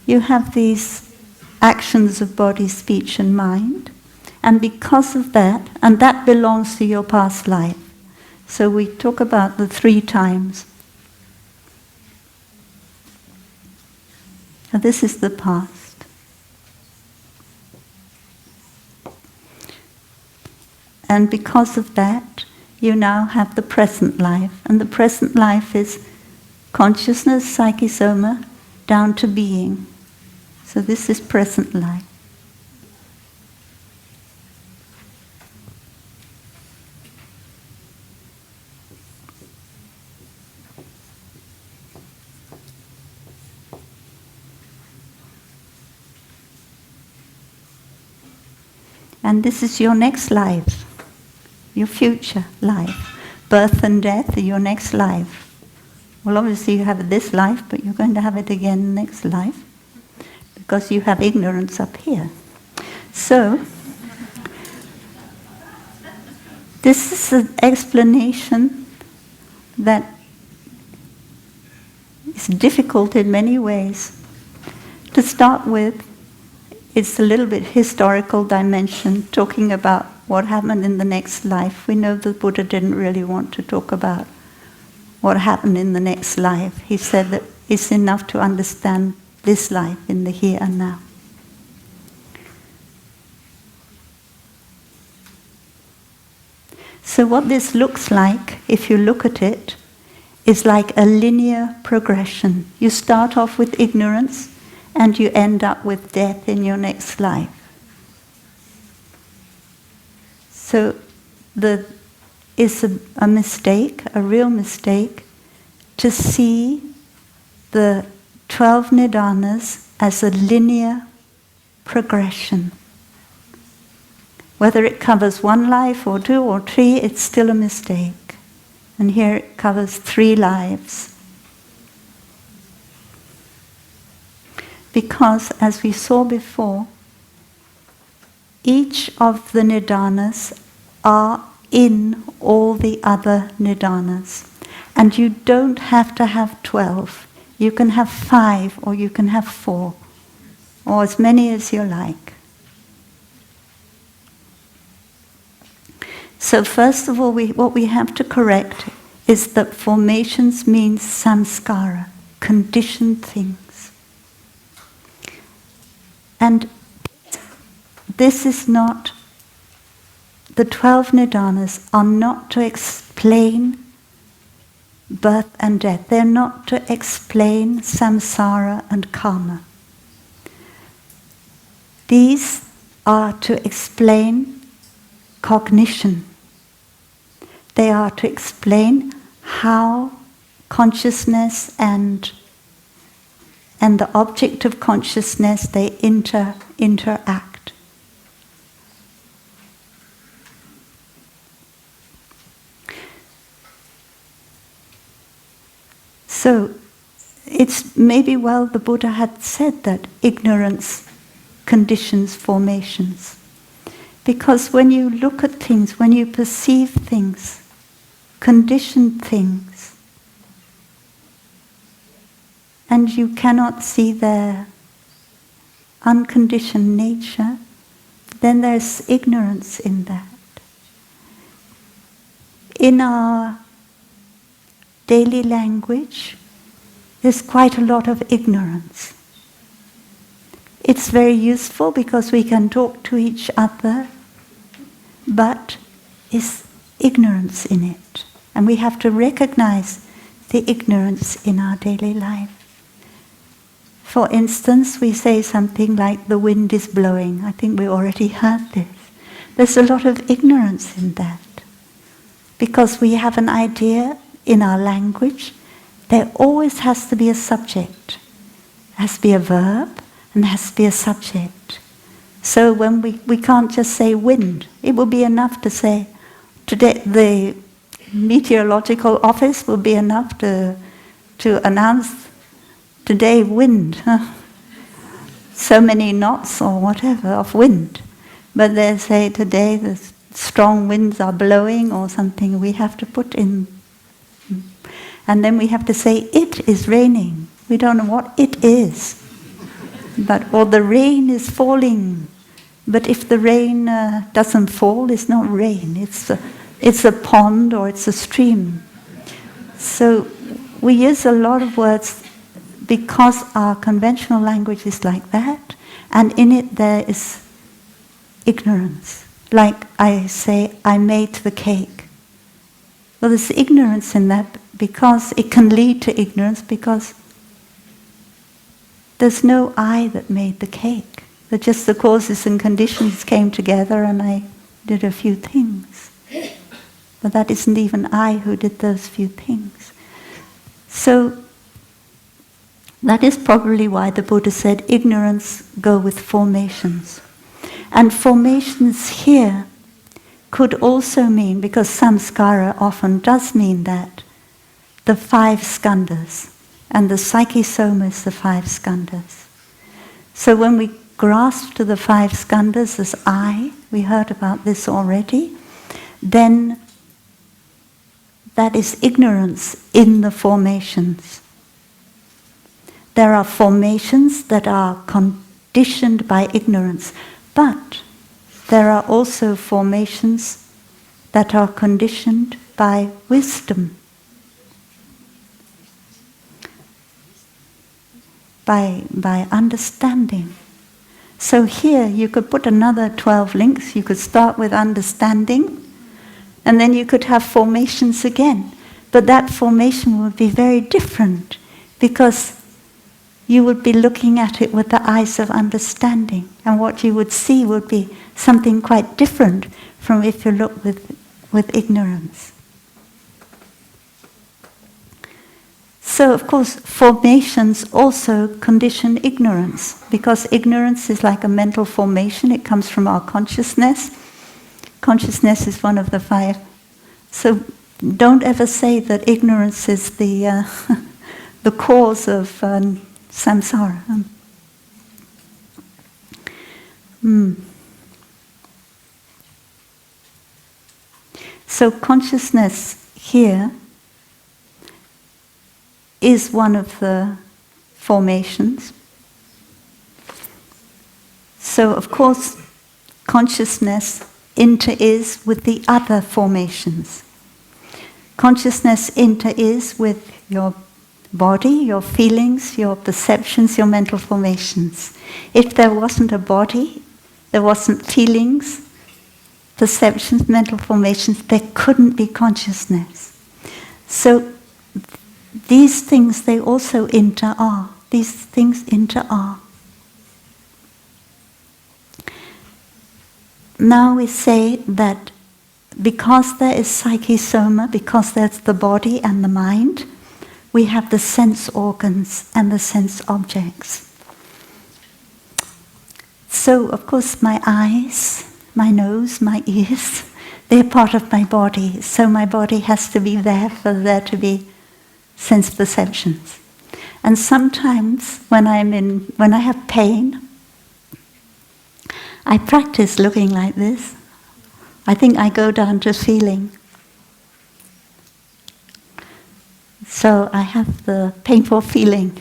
you have these actions of body, speech, and mind, And because of that, and that belongs to your past life. So we talk about the 3 times. So this is the past. And because of that, you now have the present life. And the present life is consciousness, psychisoma, down to being. So this is present life. And this is your next life, your future life. Birth and death are your next life. Well, obviously you have this life, but you're going to have it again next life, because you have ignorance up here. So, this is an explanation that is difficult in many ways. To start with, it's a little bit historical dimension, talking about what happened in the next life. We know the Buddha didn't really want to talk about what happened in the next life. He said that it's enough to understand this life in the here and now. So what this looks like, if you look at it, is like a linear progression. You start off with ignorance, and you end up with death in your next life. So it's a mistake, a real mistake, to see the 12 Nidanas as a linear progression. Whether it covers 1 life or 2 or 3, it's still a mistake. And here it covers 3 lives. Because, as we saw before, each of the Nidanas are in all the other Nidanas. And you don't have to have 12. You can have 5 or you can have 4. Or as many as you like. So first of all, what we have to correct is that formations means samskara, conditioned things. And this is not, the 12 Nidanas are not to explain birth and death. They're not to explain samsara and karma. These are to explain cognition. They are to explain how consciousness and the object of consciousness, they interact. So, it's maybe well the Buddha had said that ignorance conditions formations. Because when you look at things, when you perceive things, conditioned things, and you cannot see their unconditioned nature, then there's ignorance in that. In our daily language, there's quite a lot of ignorance. It's very useful because we can talk to each other, but there's ignorance in it. And we have to recognize the ignorance in our daily life. For instance, we say something like, the wind is blowing. I think we already heard this. There's a lot of ignorance in that. Because we have an idea in our language, there always has to be a subject. There has to be a verb, and there has to be a subject. So when we can't just say wind. It will be enough to say, today the meteorological office will be enough to announce, today wind, so many knots or whatever of wind. But they say today the strong winds are blowing or something, we have to put in. And then we have to say, it is raining. We don't know what it is. But, or the rain is falling. But if the rain doesn't fall, it's not rain. It's a pond or it's a stream. So we use a lot of words because our conventional language is like that, and in it there is ignorance. Like I say, I made the cake. Well, there's ignorance in that because it can lead to ignorance because there's no I that made the cake. That just the causes and conditions came together and I did a few things. But that isn't even I who did those few things. So that is probably why the Buddha said ignorance go with formations. And formations here could also mean, because samskara often does mean that, the 5 skandhas, and the psychisoma is the 5 skandhas. So when we grasp to the 5 skandhas as I, we heard about this already, then that is ignorance in the formations. There are formations that are conditioned by ignorance, but there are also formations that are conditioned by wisdom, by understanding. So here you could put another 12 links. You could start with understanding, and then you could have formations again. But that formation would be very different because you would be looking at it with the eyes of understanding, and what you would see would be something quite different from if you look with ignorance. So, of course, formations also condition ignorance, because ignorance is like a mental formation. It comes from our consciousness. Consciousness is one of the 5. So don't ever say that ignorance is the the cause of samsara. So consciousness here is one of the formations. So of course consciousness inter-is with the other formations. Consciousness inter-is with your body, your feelings, your perceptions, your mental formations. If there wasn't a body, there wasn't feelings, perceptions, mental formations, there couldn't be consciousness. So these things, they also inter-are. These things inter-are. Now we say that because there is psychisoma, because there's the body and the mind, we have the sense organs and the sense objects. So, of course, my eyes, my nose, my ears, they're part of my body. So my body has to be there for there to be sense perceptions. And sometimes when I have pain, I practice looking like this. I think I go down to feeling. So I have the painful feeling.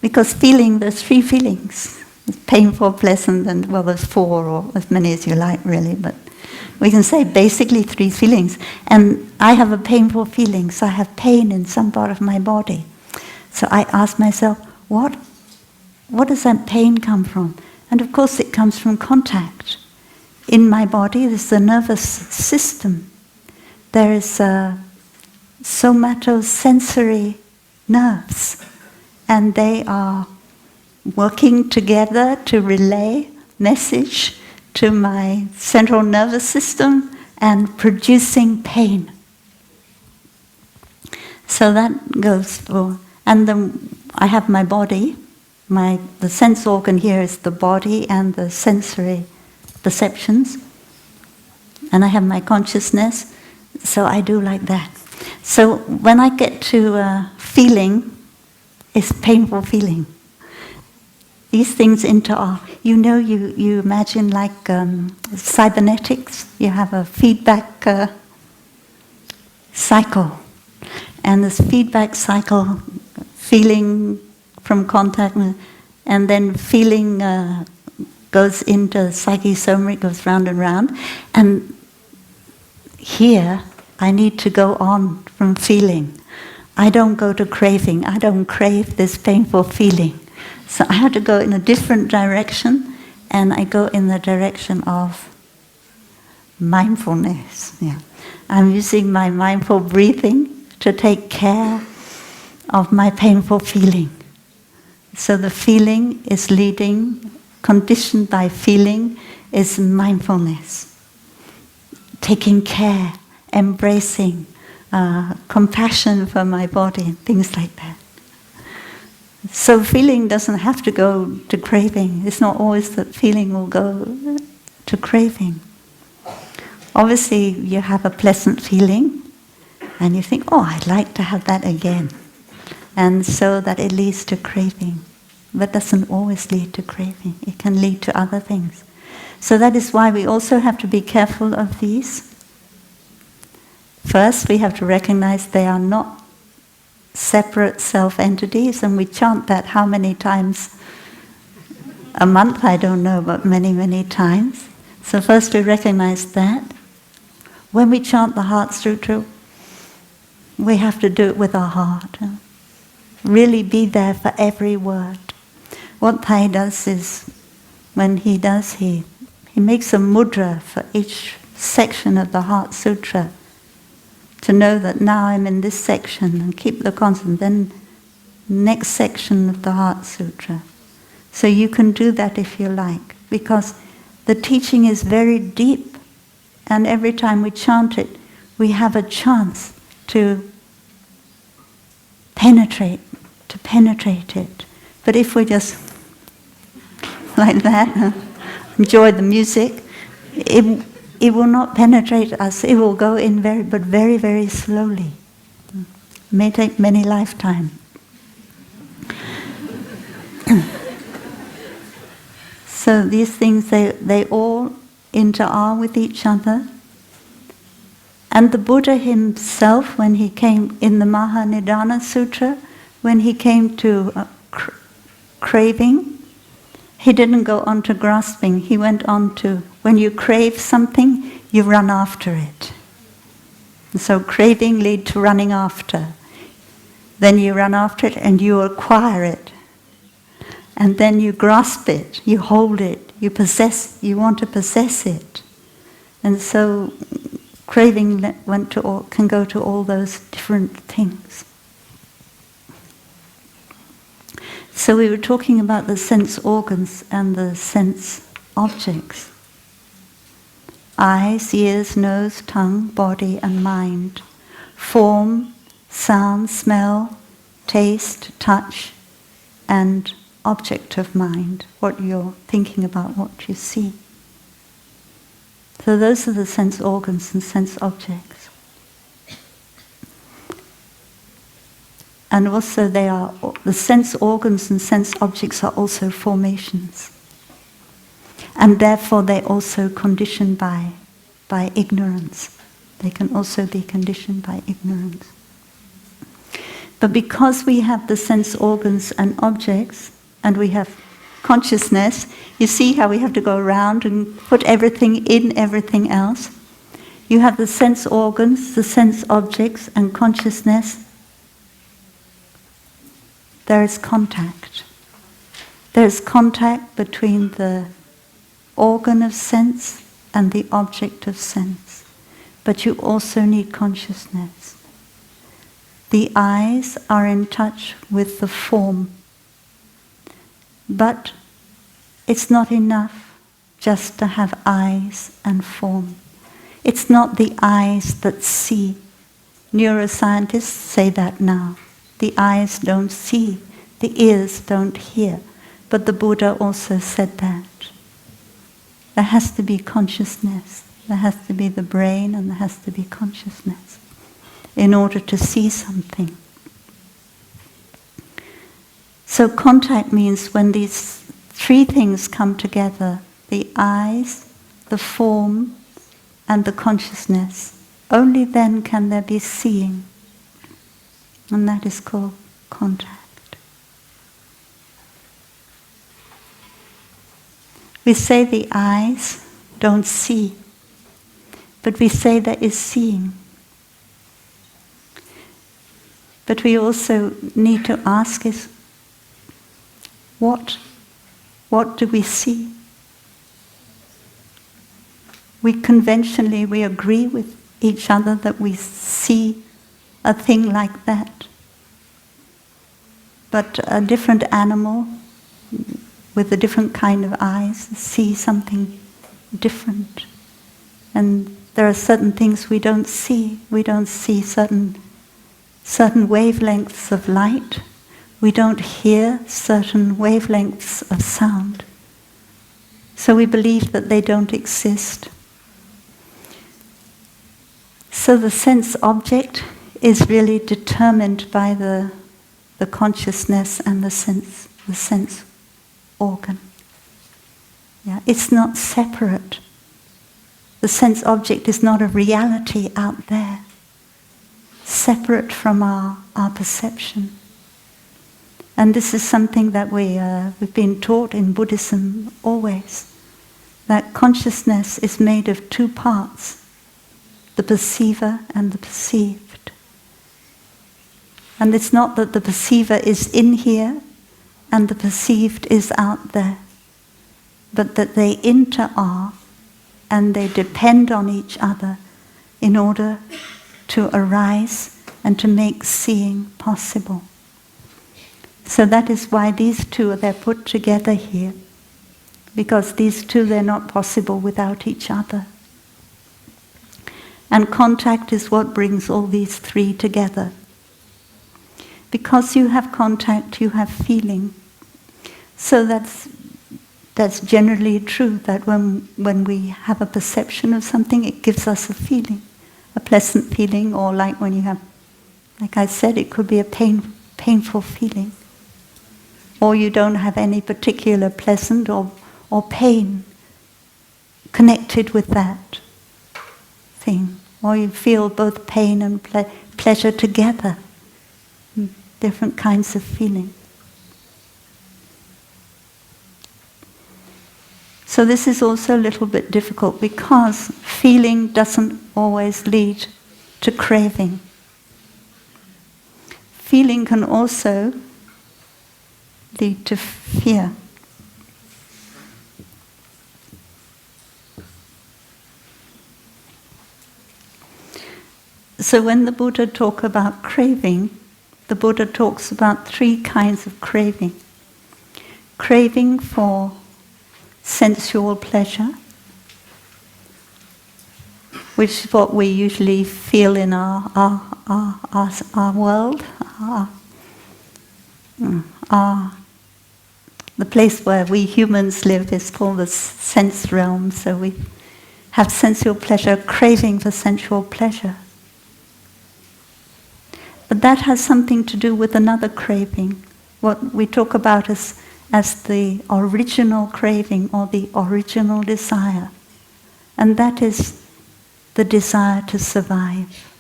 Because feeling, there's 3 feelings. It's painful, pleasant, and, well, there's 4 or as many as you like, really. But we can say basically 3 feelings. And I have a painful feeling, so I have pain in some part of my body. So I ask myself, what does that pain come from? And of course it comes from contact. In my body there's the nervous system. There is somatosensory nerves. And they are working together to relay message to my central nervous system and producing pain. So that goes for, and then I have my body. The sense organ here is the body and the sensory perceptions. And I have my consciousness, so I do like that. So when I get to feeling, it's painful feeling. These things inter-are. You know, you imagine like cybernetics. You have a feedback cycle. And this feedback cycle, feeling from contact, and then feeling goes into psyche-soma, it goes round and round. And here, I need to go on from feeling. I don't go to craving. I don't crave this painful feeling. So I have to go in a different direction, and I go in the direction of mindfulness. Yeah. I'm using my mindful breathing to take care of my painful feeling. So the feeling is leading, conditioned by feeling, is mindfulness. Taking care, embracing, compassion for my body, things like that. So feeling doesn't have to go to craving. It's not always that feeling will go to craving. Obviously, you have a pleasant feeling, and you think, oh, I'd like to have that again. And so that it leads to craving. But doesn't always lead to craving. It can lead to other things. So that is why we also have to be careful of these. First, we have to recognize they are not separate self-entities, and we chant that how many times a month, I don't know, but many, many times. So first we recognize that. When we chant the Heart Sutra, we have to do it with our heart. Really be there for every word. What Thai does is, when he does, he makes a mudra for each section of the Heart Sutra, to know that now I'm in this section, and keep the constant, then next section of the Heart Sutra. So you can do that if you like, because the teaching is very deep, and every time we chant it, we have a chance to penetrate it. But if we just like that, enjoy the music, it will not penetrate us. It will go in very, very slowly. It may take many lifetimes. So these things, they all inter-are with each other. And the Buddha himself, when he came in the Nidanas Sutra, when he came to craving, he didn't go on to grasping. He went on to, when you crave something, you run after it. And so craving leads to running after. Then you run after it and you acquire it. And then you grasp it, you hold it, you want to possess it. And so craving can go to all those different things. So we were talking about the sense organs and the sense objects. Eyes, ears, nose, tongue, body and mind. Form, sound, smell, taste, touch, and object of mind. What you're thinking about, what you see. So those are the sense organs and sense objects. And also the sense organs and sense objects are also formations. And therefore they're also conditioned by ignorance. They can also be conditioned by ignorance. But because we have the sense organs and objects, and we have consciousness, you see how we have to go around and put everything in everything else. You have the sense organs, the sense objects, and consciousness. There is contact. There is contact between the organ of sense and the object of sense. But you also need consciousness. The eyes are in touch with the form. But it's not enough just to have eyes and form. It's not the eyes that see. Neuroscientists say that now. The eyes don't see, the ears don't hear. But the Buddha also said that. There has to be consciousness. There has to be the brain and there has to be consciousness in order to see something. So contact means when these three things come together, the eyes, the form, and the consciousness, only then can there be seeing. And that is called contact. We say the eyes don't see, but we say there is seeing. But we also need to ask is, what do we see? We agree with each other that we see a thing like that. But a different animal with a different kind of eyes see something different. And there are certain things we don't see. We don't see certain wavelengths of light. We don't hear certain wavelengths of sound. So we believe that they don't exist. So the sense object is really determined by the consciousness and the sense organ. Yeah, it's not separate. The sense object is not a reality out there, separate from our perception. And this is something that we've been taught in Buddhism always, that consciousness is made of two parts, the perceiver and the perceived. And it's not that the perceiver is in here and the perceived is out there, but that they inter-are and they depend on each other in order to arise and to make seeing possible. So that is why these two, they're put together here, because these two, they're not possible without each other. And contact is what brings all these three together. Because you have contact, you have feeling. So that's generally true, that when we have a perception of something, it gives us a feeling, a pleasant feeling, or like when you have, like I said, it could be a painful feeling. Or you don't have any particular pleasant or pain connected with that thing. Or you feel both pain and pleasure together. Different kinds of feeling. So this is also a little bit difficult because feeling doesn't always lead to craving. Feeling can also lead to fear. So when the Buddha talks about craving, the Buddha talks about three kinds of craving. Craving for sensual pleasure, which is what we usually feel in our world. The place where we humans live is called the sense realm, so we have sensual pleasure, craving for sensual pleasure. But that has something to do with another craving, what we talk about as the original craving or the original desire. And that is the desire to survive.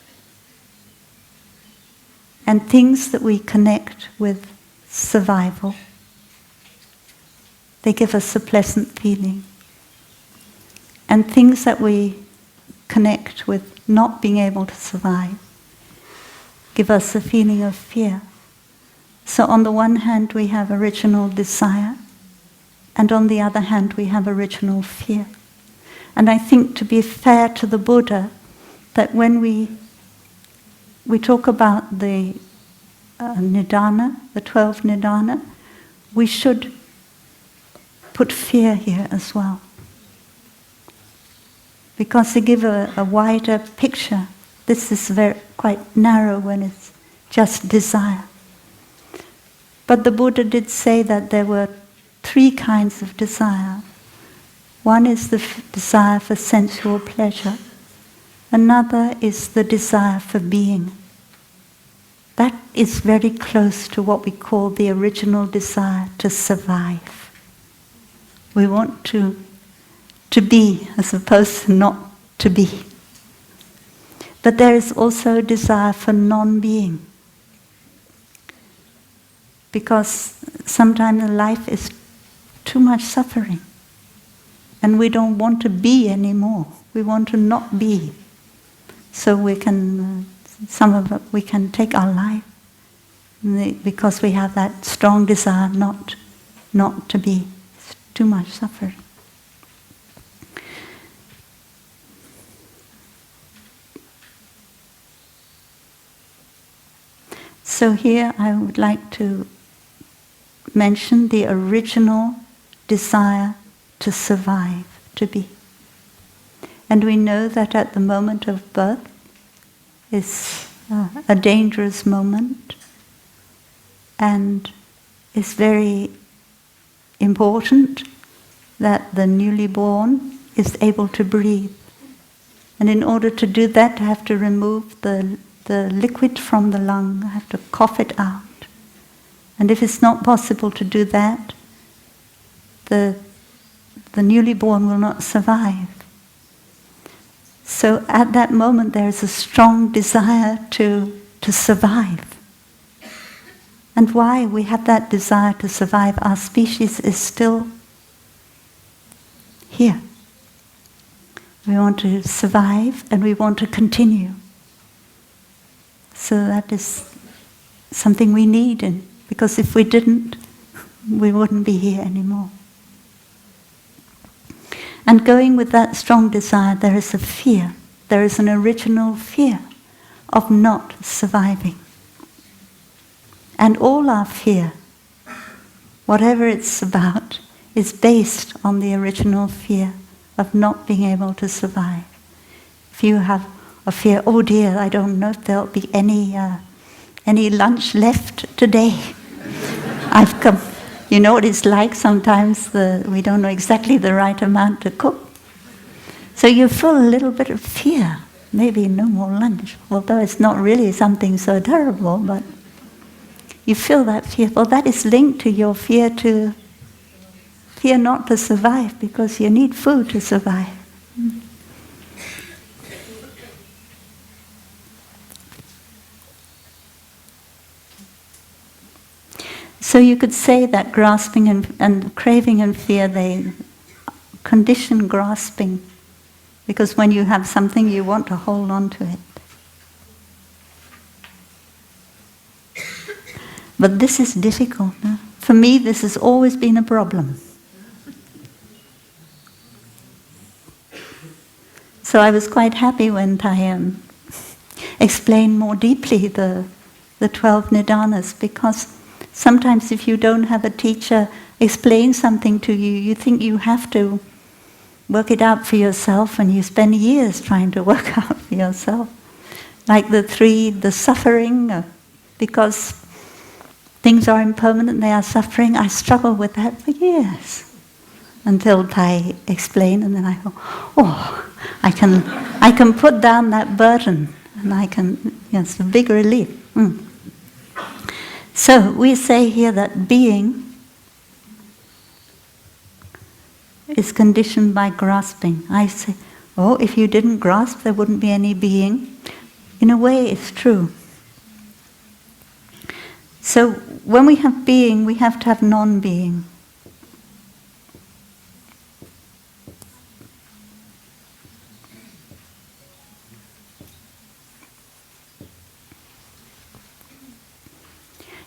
And things that we connect with survival, they give us a pleasant feeling. And things that we connect with not being able to survive give us a feeling of fear. So on the one hand we have original desire, and on the other hand we have original fear. And I think, to be fair to the Buddha, that when we talk about the Nidana, the 12 Nidana, we should put fear here as well. Because they give a wider picture. This is quite narrow when it's just desire. But the Buddha did say that there were three kinds of desire. One is the desire for sensual pleasure. Another is the desire for being. That is very close to what we call the original desire to survive. We want to be as opposed to not to be. But there is also a desire for non-being. Because sometimes life is too much suffering. And we don't want to be anymore. We want to not be. So we can, we can take our life because we have that strong desire not to be. It's too much suffering. So here I would like to mention the original desire to survive, to be. And we know that at the moment of birth is a dangerous moment, and it's very important that the newly born is able to breathe. And in order to do that, I have to remove the liquid from the lung. I have to cough it out. And if it's not possible to do that, the newly born will not survive. So at that moment there is a strong desire to survive. And why we have that desire to survive? Our species is still here. We want to survive and we want to continue. So that is something we need, because if we didn't, we wouldn't be here anymore. And going with that strong desire, there is a fear. There is an original fear of not surviving. And all our fear, whatever it's about, is based on the original fear of not being able to survive. If you have a fear, oh dear, I don't know if there'll be any lunch left today. I've come. You know what it's like sometimes, we don't know exactly the right amount to cook. So you feel a little bit of fear, maybe no more lunch, although it's not really something so terrible, but you feel that fear. Well, that is linked to your fear not to survive, because you need food to survive. So you could say that grasping and craving and fear, they condition grasping, because when you have something you want to hold on to it. But this is difficult. No? For me, this has always been a problem. So I was quite happy when Thayam explained more deeply the 12 Nidanas, because sometimes if you don't have a teacher explain something to you, you think you have to work it out for yourself, and you spend years trying to work out for yourself. Like the suffering, because things are impermanent, they are suffering. I struggled with that for years until Thai explained, and then I go, oh, I can put down that burden, and I can, it's a big relief. So we say here that being is conditioned by grasping. I say, oh, if you didn't grasp, there wouldn't be any being. In a way, it's true. So when we have being, we have to have non-being.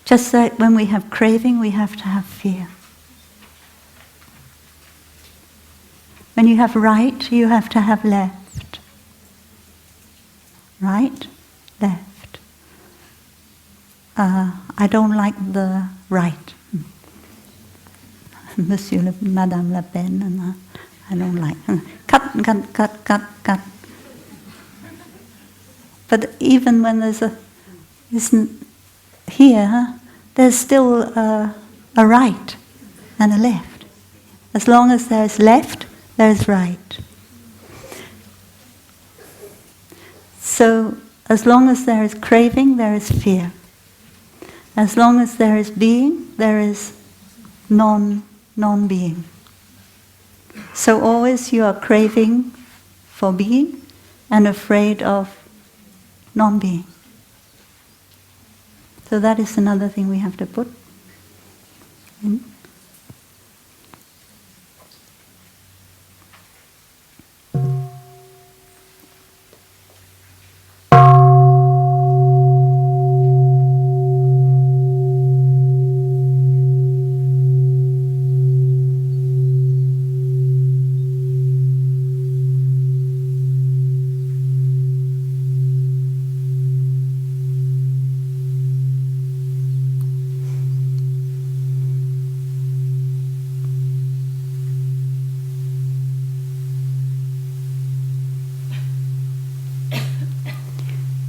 Just like when we have craving, we have to have fear. When you have right, you have to have left. Right, left. I don't like the right. Monsieur, Madame Le Pen, and I don't like. Cut. But even when there's there's still a right and a left. As long as there's left, there's right. So, as long as there is craving, there is fear. As long as there is being, there is non-being. So always you are craving for being and afraid of non-being. So that is another thing we have to put in.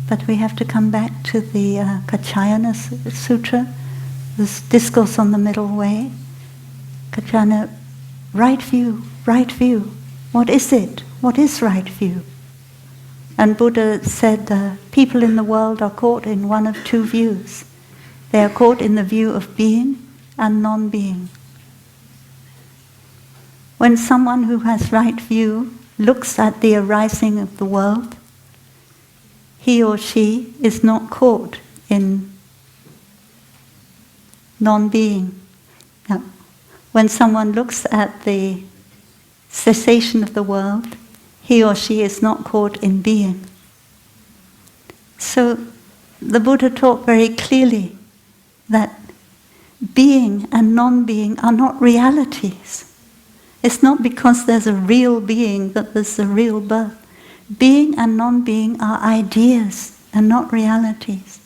But we have to come back to the Kaccayana Sutra, this discourse on the middle way. Kaccayana, right view, right view. What is it? What is right view? And Buddha said people in the world are caught in one of two views. They are caught in the view of being and non-being. When someone who has right view looks at the arising of the world, he or she is not caught in non-being. Now, when someone looks at the cessation of the world, he or she is not caught in being. So the Buddha taught very clearly that being and non-being are not realities. It's not because there's a real being that there's a real birth. Being and non-being are ideas and not realities.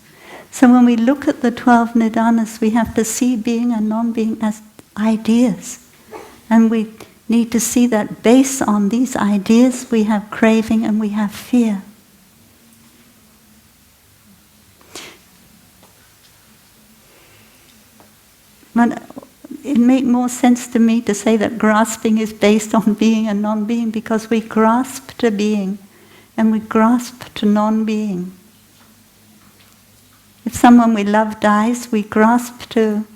So when we look at the 12 Nidanas, we have to see being and non-being as ideas. And we need to see that based on these ideas we have craving and we have fear. But it makes more sense to me to say that grasping is based on being and non-being, because we grasp to being and we grasp to non-being. If someone we love dies, we grasp to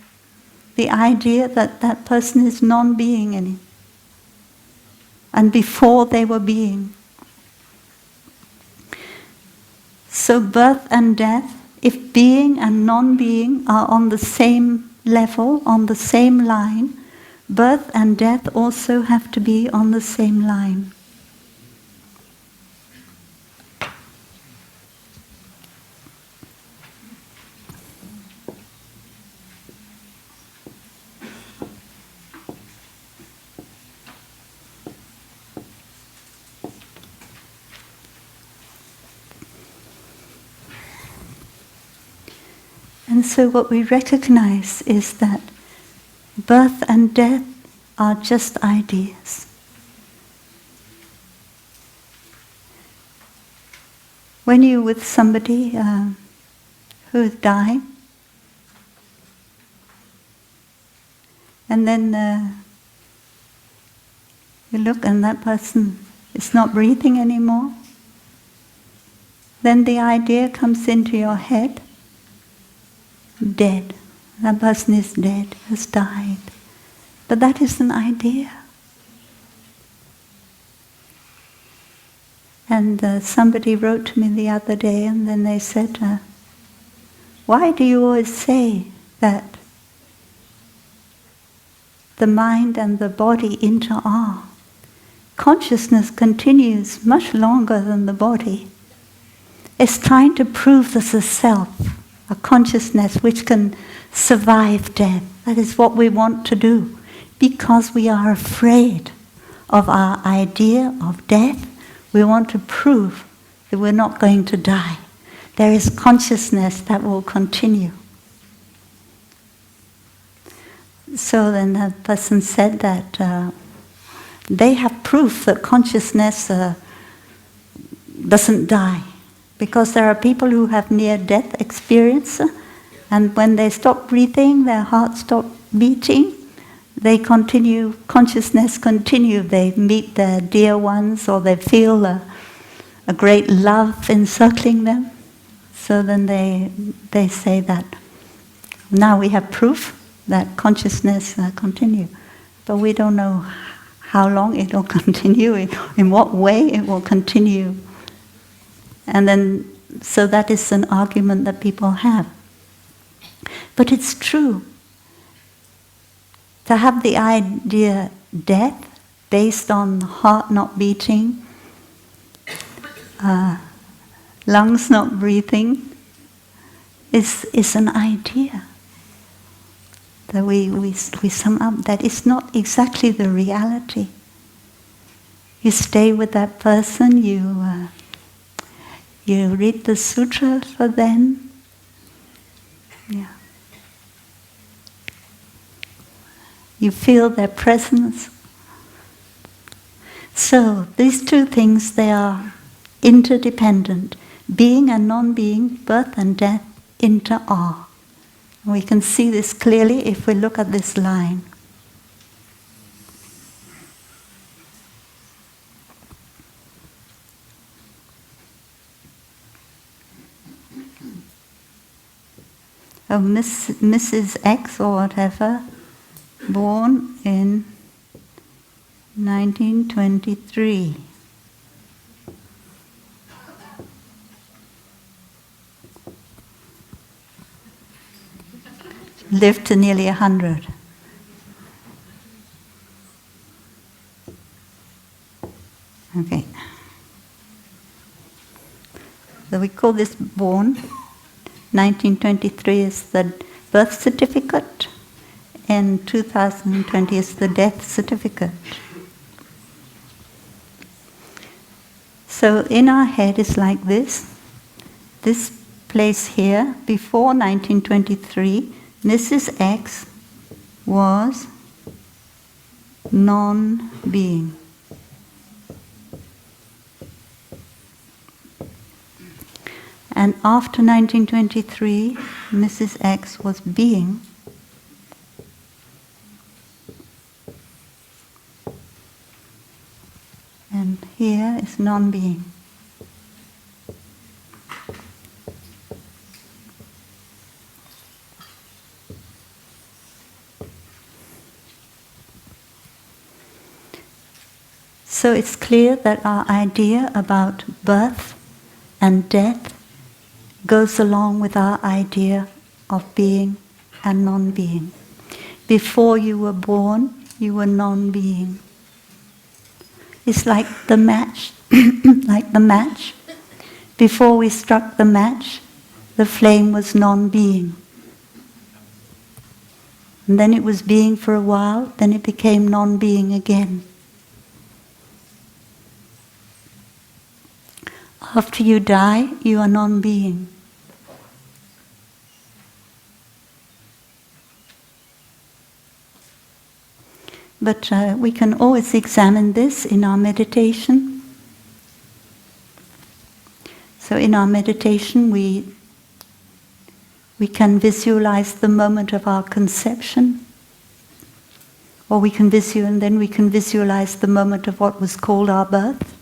the idea that that person is non-being and before they were being. So birth and death, if being and non-being are on the same level, on the same line, birth and death also have to be on the same line. And so what we recognize is that birth and death are just ideas. When you're with somebody who is dying, and then you look and that person is not breathing anymore, then the idea comes into your head, dead. That person is dead, has died. But that is an idea. And somebody wrote to me the other day, and then they said, why do you always say that the mind and the body inter-are? Consciousness continues much longer than the body. It's trying to prove there's a self, a consciousness which can survive death. That is what we want to do, because we are afraid of our idea of death. We want to prove that we're not going to die. There is consciousness that will continue. So then the person said that they have proof that consciousness doesn't die. Because there are people who have near-death experience, and when they stop breathing, their heart stops beating, they continue, consciousness continue. They meet their dear ones, or they feel a great love encircling them. So then they say that now we have proof that consciousness continue, but we don't know how long it will continue, in what way it will continue. And then, so that is an argument that people have. But it's true. To have the idea death based on heart not beating, lungs not breathing, is an idea. That we sum up that it's not exactly the reality. You stay with that person, you read the sutra for them. Yeah. You feel their presence. So these two things, they are interdependent. being and non-being, birth and death, inter-are. We can see this clearly if we look at this line. Mrs. X or whatever, born in 1923. Lived to nearly 100. Okay. So we call this born. 1923 is the birth certificate, and 2020 is the death certificate. So in our head it's like this. This place here, before 1923, Mrs. X was non-being. And after 1923, Mrs. X was being. And here is non-being. So it's clear that our idea about birth and death goes along with our idea of being and non-being. Before you were born, you were non-being. It's like the match, like the match. Before we struck the match, the flame was non-being. And then it was being for a while, then it became non-being again. After you die, you are non-being. But we can always examine this in our meditation. So in our meditation we can visualize the moment of our conception, or we can visualize the moment of what was called our birth.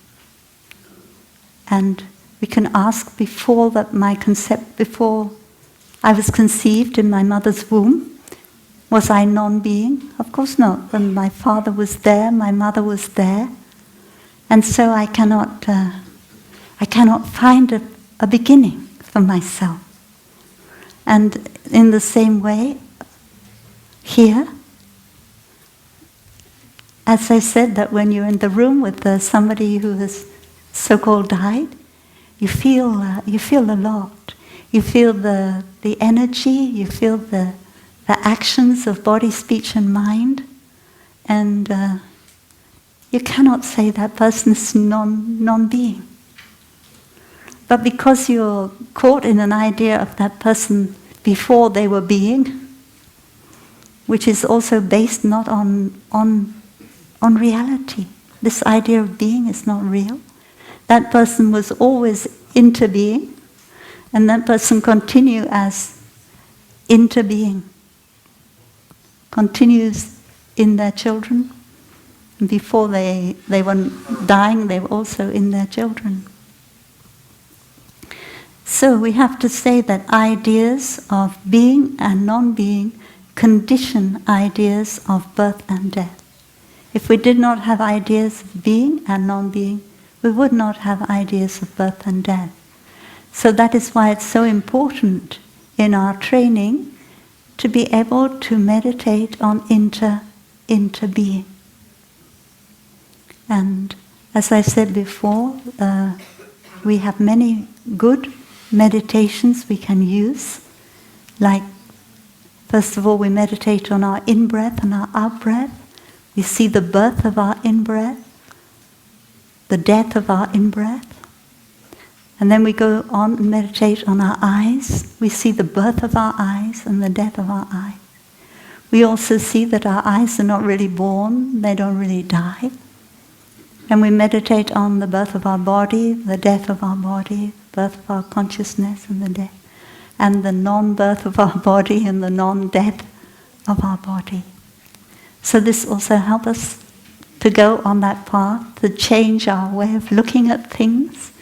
And we can ask before I was conceived in my mother's womb, was I non-being? Of course not. When my father was there, my mother was there, and so I cannot find a beginning for myself. And in the same way, here, as I said, that when you're in the room with somebody who has so-called died, you feel a lot. You feel the energy. You feel the actions of body, speech, and mind, and you cannot say that person is non-being. But because you're caught in an idea of that person before they were being, which is also based not on reality. This idea of being is not real. That person was always interbeing, and that person continues as interbeing. Continues in their children. And before they were dying, they were also in their children. So we have to say that ideas of being and non-being condition ideas of birth and death. If we did not have ideas of being and non-being, we would not have ideas of birth and death. So that is why it's so important in our training to be able to meditate on interbeing. And as I said before, we have many good meditations we can use. Like, first of all, we meditate on our in-breath and our out-breath. We see the birth of our in-breath, the death of our in-breath. And then we go on and meditate on our eyes. We see the birth of our eyes and the death of our eyes. We also see that our eyes are not really born, they don't really die. And we meditate on the birth of our body, the death of our body, birth of our consciousness and the death, and the non-birth of our body and the non-death of our body. So this also helps us to go on that path, to change our way of looking at things,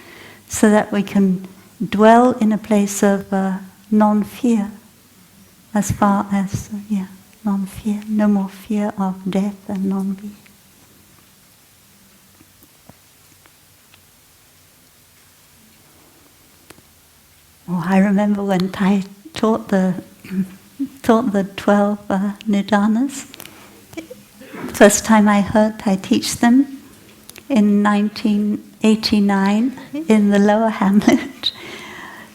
so that we can dwell in a place of non-fear, as far as, non-fear, no more fear of death and non-being. Oh, I remember when Thai taught the 12 Nidanas. First time I heard Thai teach them in 1989 in the Lower Hamlet.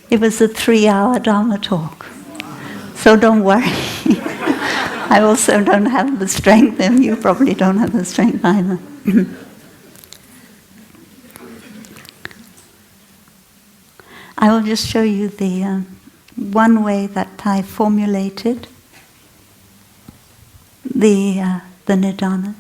It was a 3-hour Dharma talk. So don't worry. I also don't have the strength, and you probably don't have the strength either. I will just show you the one way that Thai formulated the Nidanas.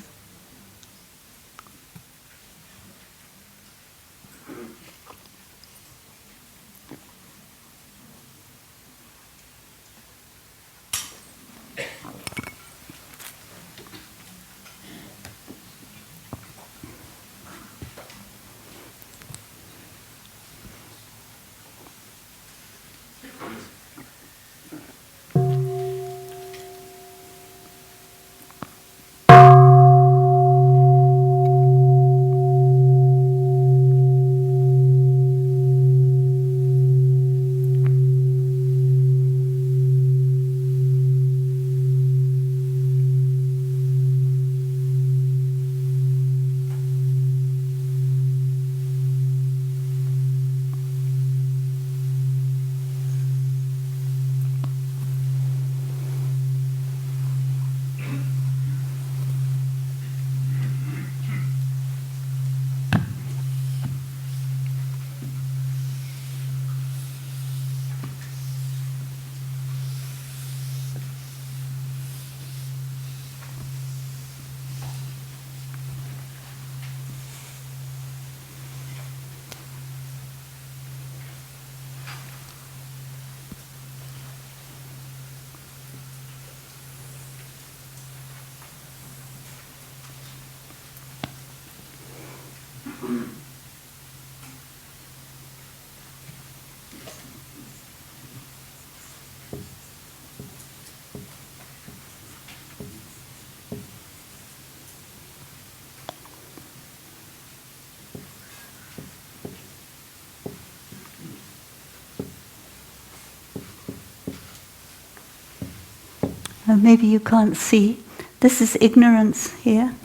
Maybe you can't see. This is ignorance here.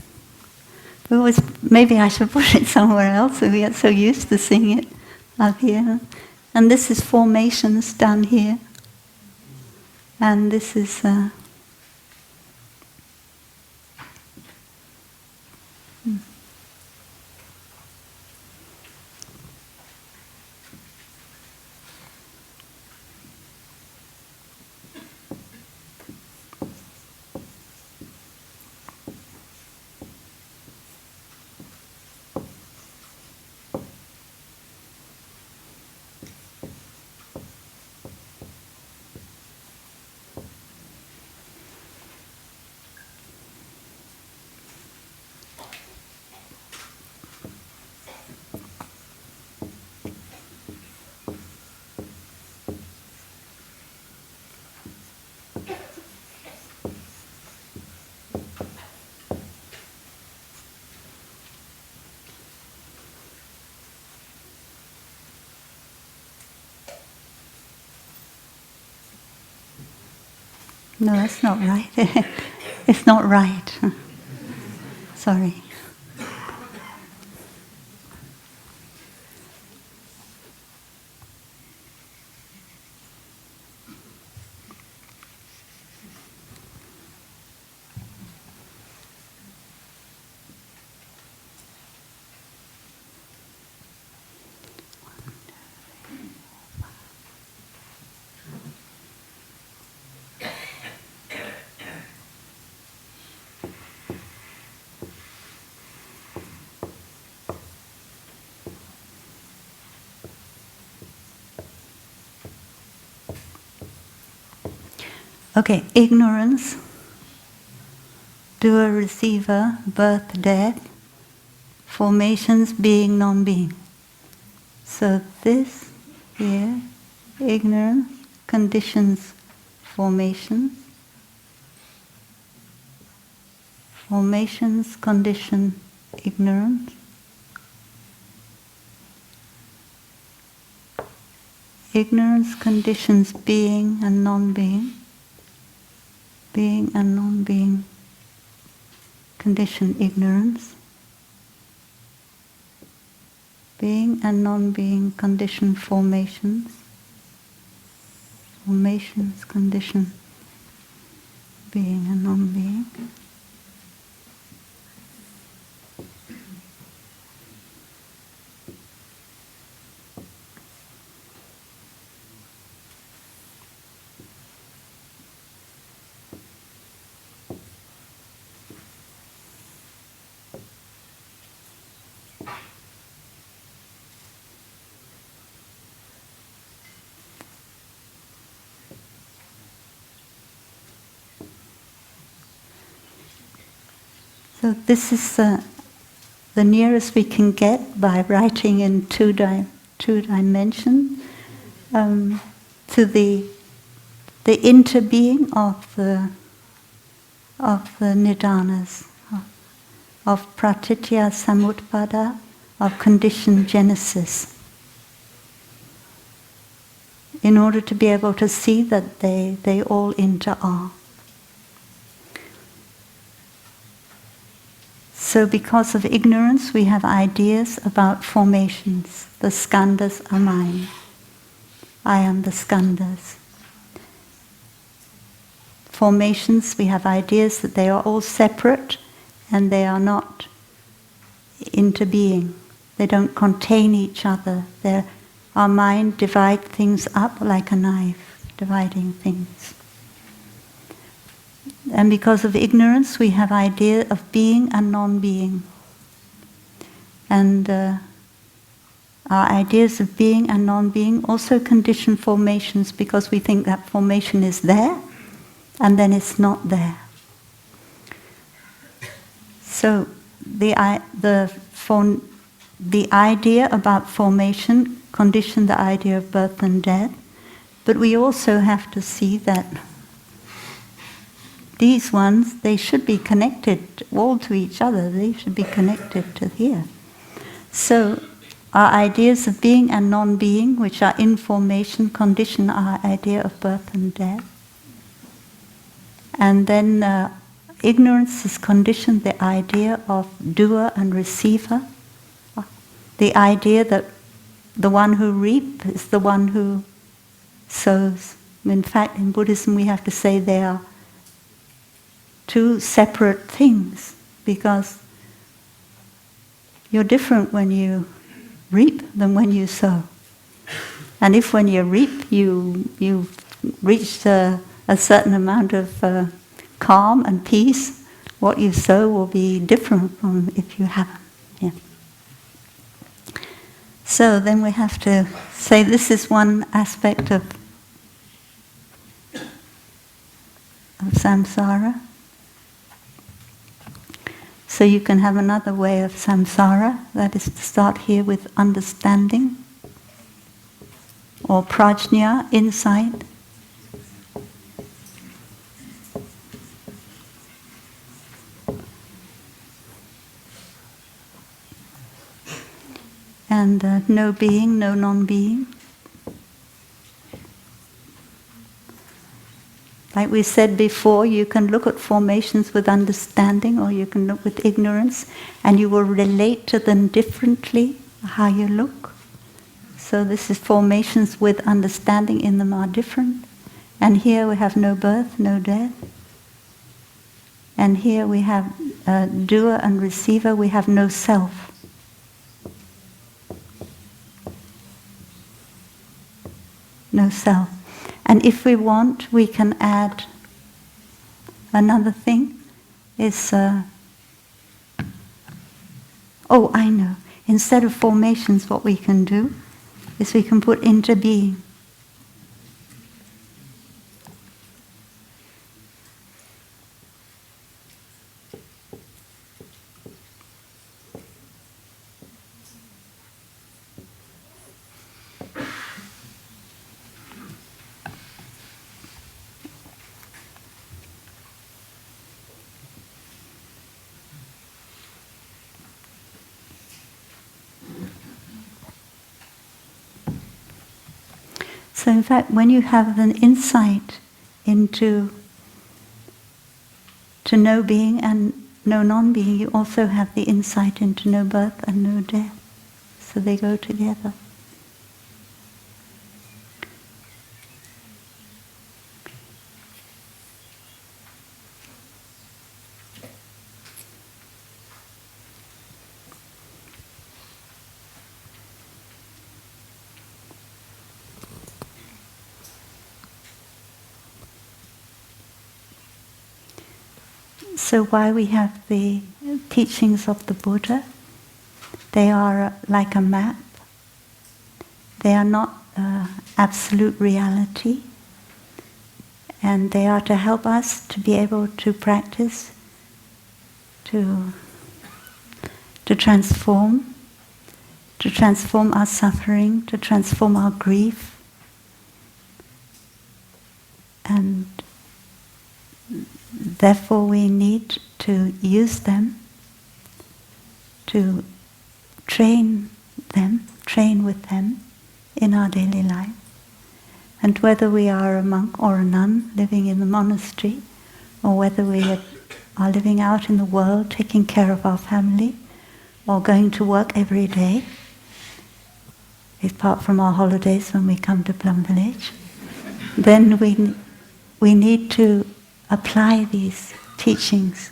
Maybe I should put it somewhere else, so we get so used to seeing it up here. And this is formations down here. And this is... No, that's not right. It's not right. Sorry. Okay, ignorance, doer, receiver, birth, death, formations, being, non-being. So this here, ignorance, conditions, formations. Formations, condition, ignorance. Ignorance conditions being and non-being. Being and non-being condition ignorance. Being and non-being condition formations. Formations condition being and non-being. So this is the nearest we can get by writing in two dimensions to the interbeing of the Nidanas, of pratitya samutpada, of conditioned genesis, in order to be able to see that they all inter-are. So because of ignorance, we have ideas about formations. The skandhas are mine. I am the skandhas. Formations, we have ideas that they are all separate and they are not interbeing. They don't contain each other. Our mind divides things up like a knife, dividing things. And because of ignorance, we have idea of being and non-being. And our ideas of being and non-being also condition formations because we think that formation is there and then it's not there. So the idea about formation condition the idea of birth and death, but we also have to see that these ones, they should be connected all to each other. They should be connected to here. So our ideas of being and non-being, which are in formation, condition our idea of birth and death. And then ignorance is conditioned the idea of doer and receiver. The idea that the one who reaps is the one who sows. In fact, in Buddhism we have to say they are two separate things, because you're different when you reap than when you sow. And if when you reap you've reached a certain amount of calm and peace, what you sow will be different from if you haven't. Yeah. So then we have to say this is one aspect of samsara. So you can have another way of samsara, that is to start here with understanding, or prajna, insight. And no being, no non-being. Like we said before, you can look at formations with understanding or you can look with ignorance, and you will relate to them differently, how you look. So this is formations with understanding in them are different. And here we have no birth, no death. And here we have doer and receiver, we have no self. No self. And if we want, we can add another thing. Is I know. Instead of formations, what we can do is we can put interbeing. So in fact, when you have an insight into to no being and no non-being, you also have the insight into no birth and no death. So they go together. So why we have the teachings of the Buddha, they are like a map. They are not absolute reality, and they are to help us to be able to practice, to transform our suffering, to transform our grief, and therefore we need to use them, to train with them in our daily life. And whether we are a monk or a nun living in the monastery, or whether we are living out in the world taking care of our family, or going to work every day, apart from our holidays when we come to Plum Village, then we need to apply these teachings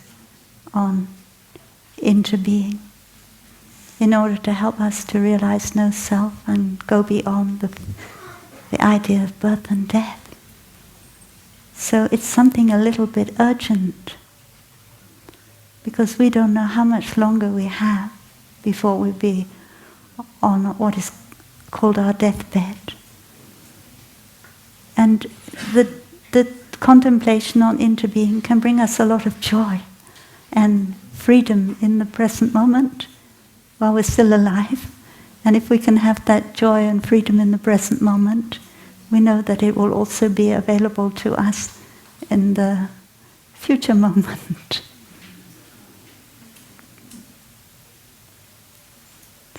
into being in order to help us to realize no self and go beyond the idea of birth and death. So it's something a little bit urgent, because we don't know how much longer we have before we'll be on what is called our deathbed. And the contemplation on interbeing can bring us a lot of joy and freedom in the present moment while we're still alive. And if we can have that joy and freedom in the present moment, we know that it will also be available to us in the future moment.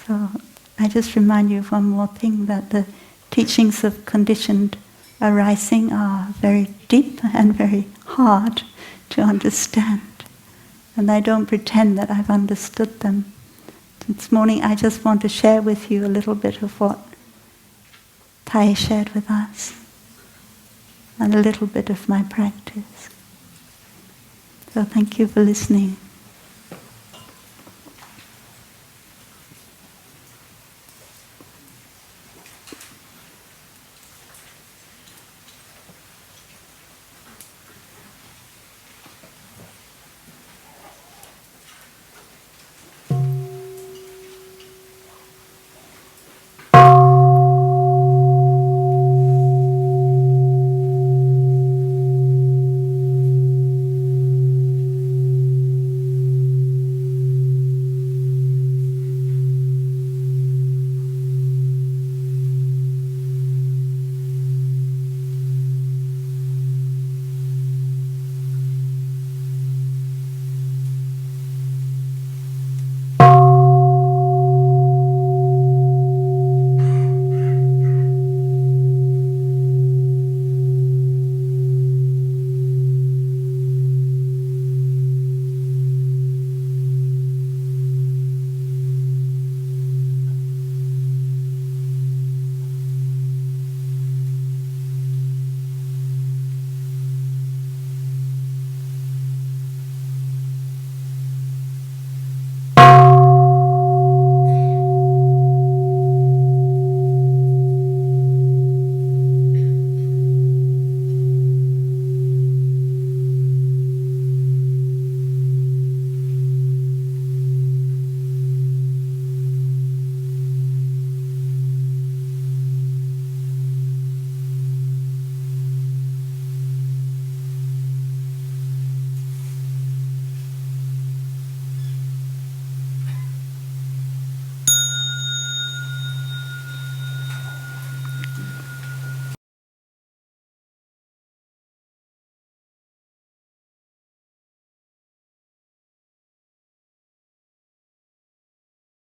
So I just remind you of one more thing, that the teachings of conditioned arising are very deep and very hard to understand. And I don't pretend that I've understood them. This morning I just want to share with you a little bit of what Thai shared with us, and a little bit of my practice. So thank you for listening.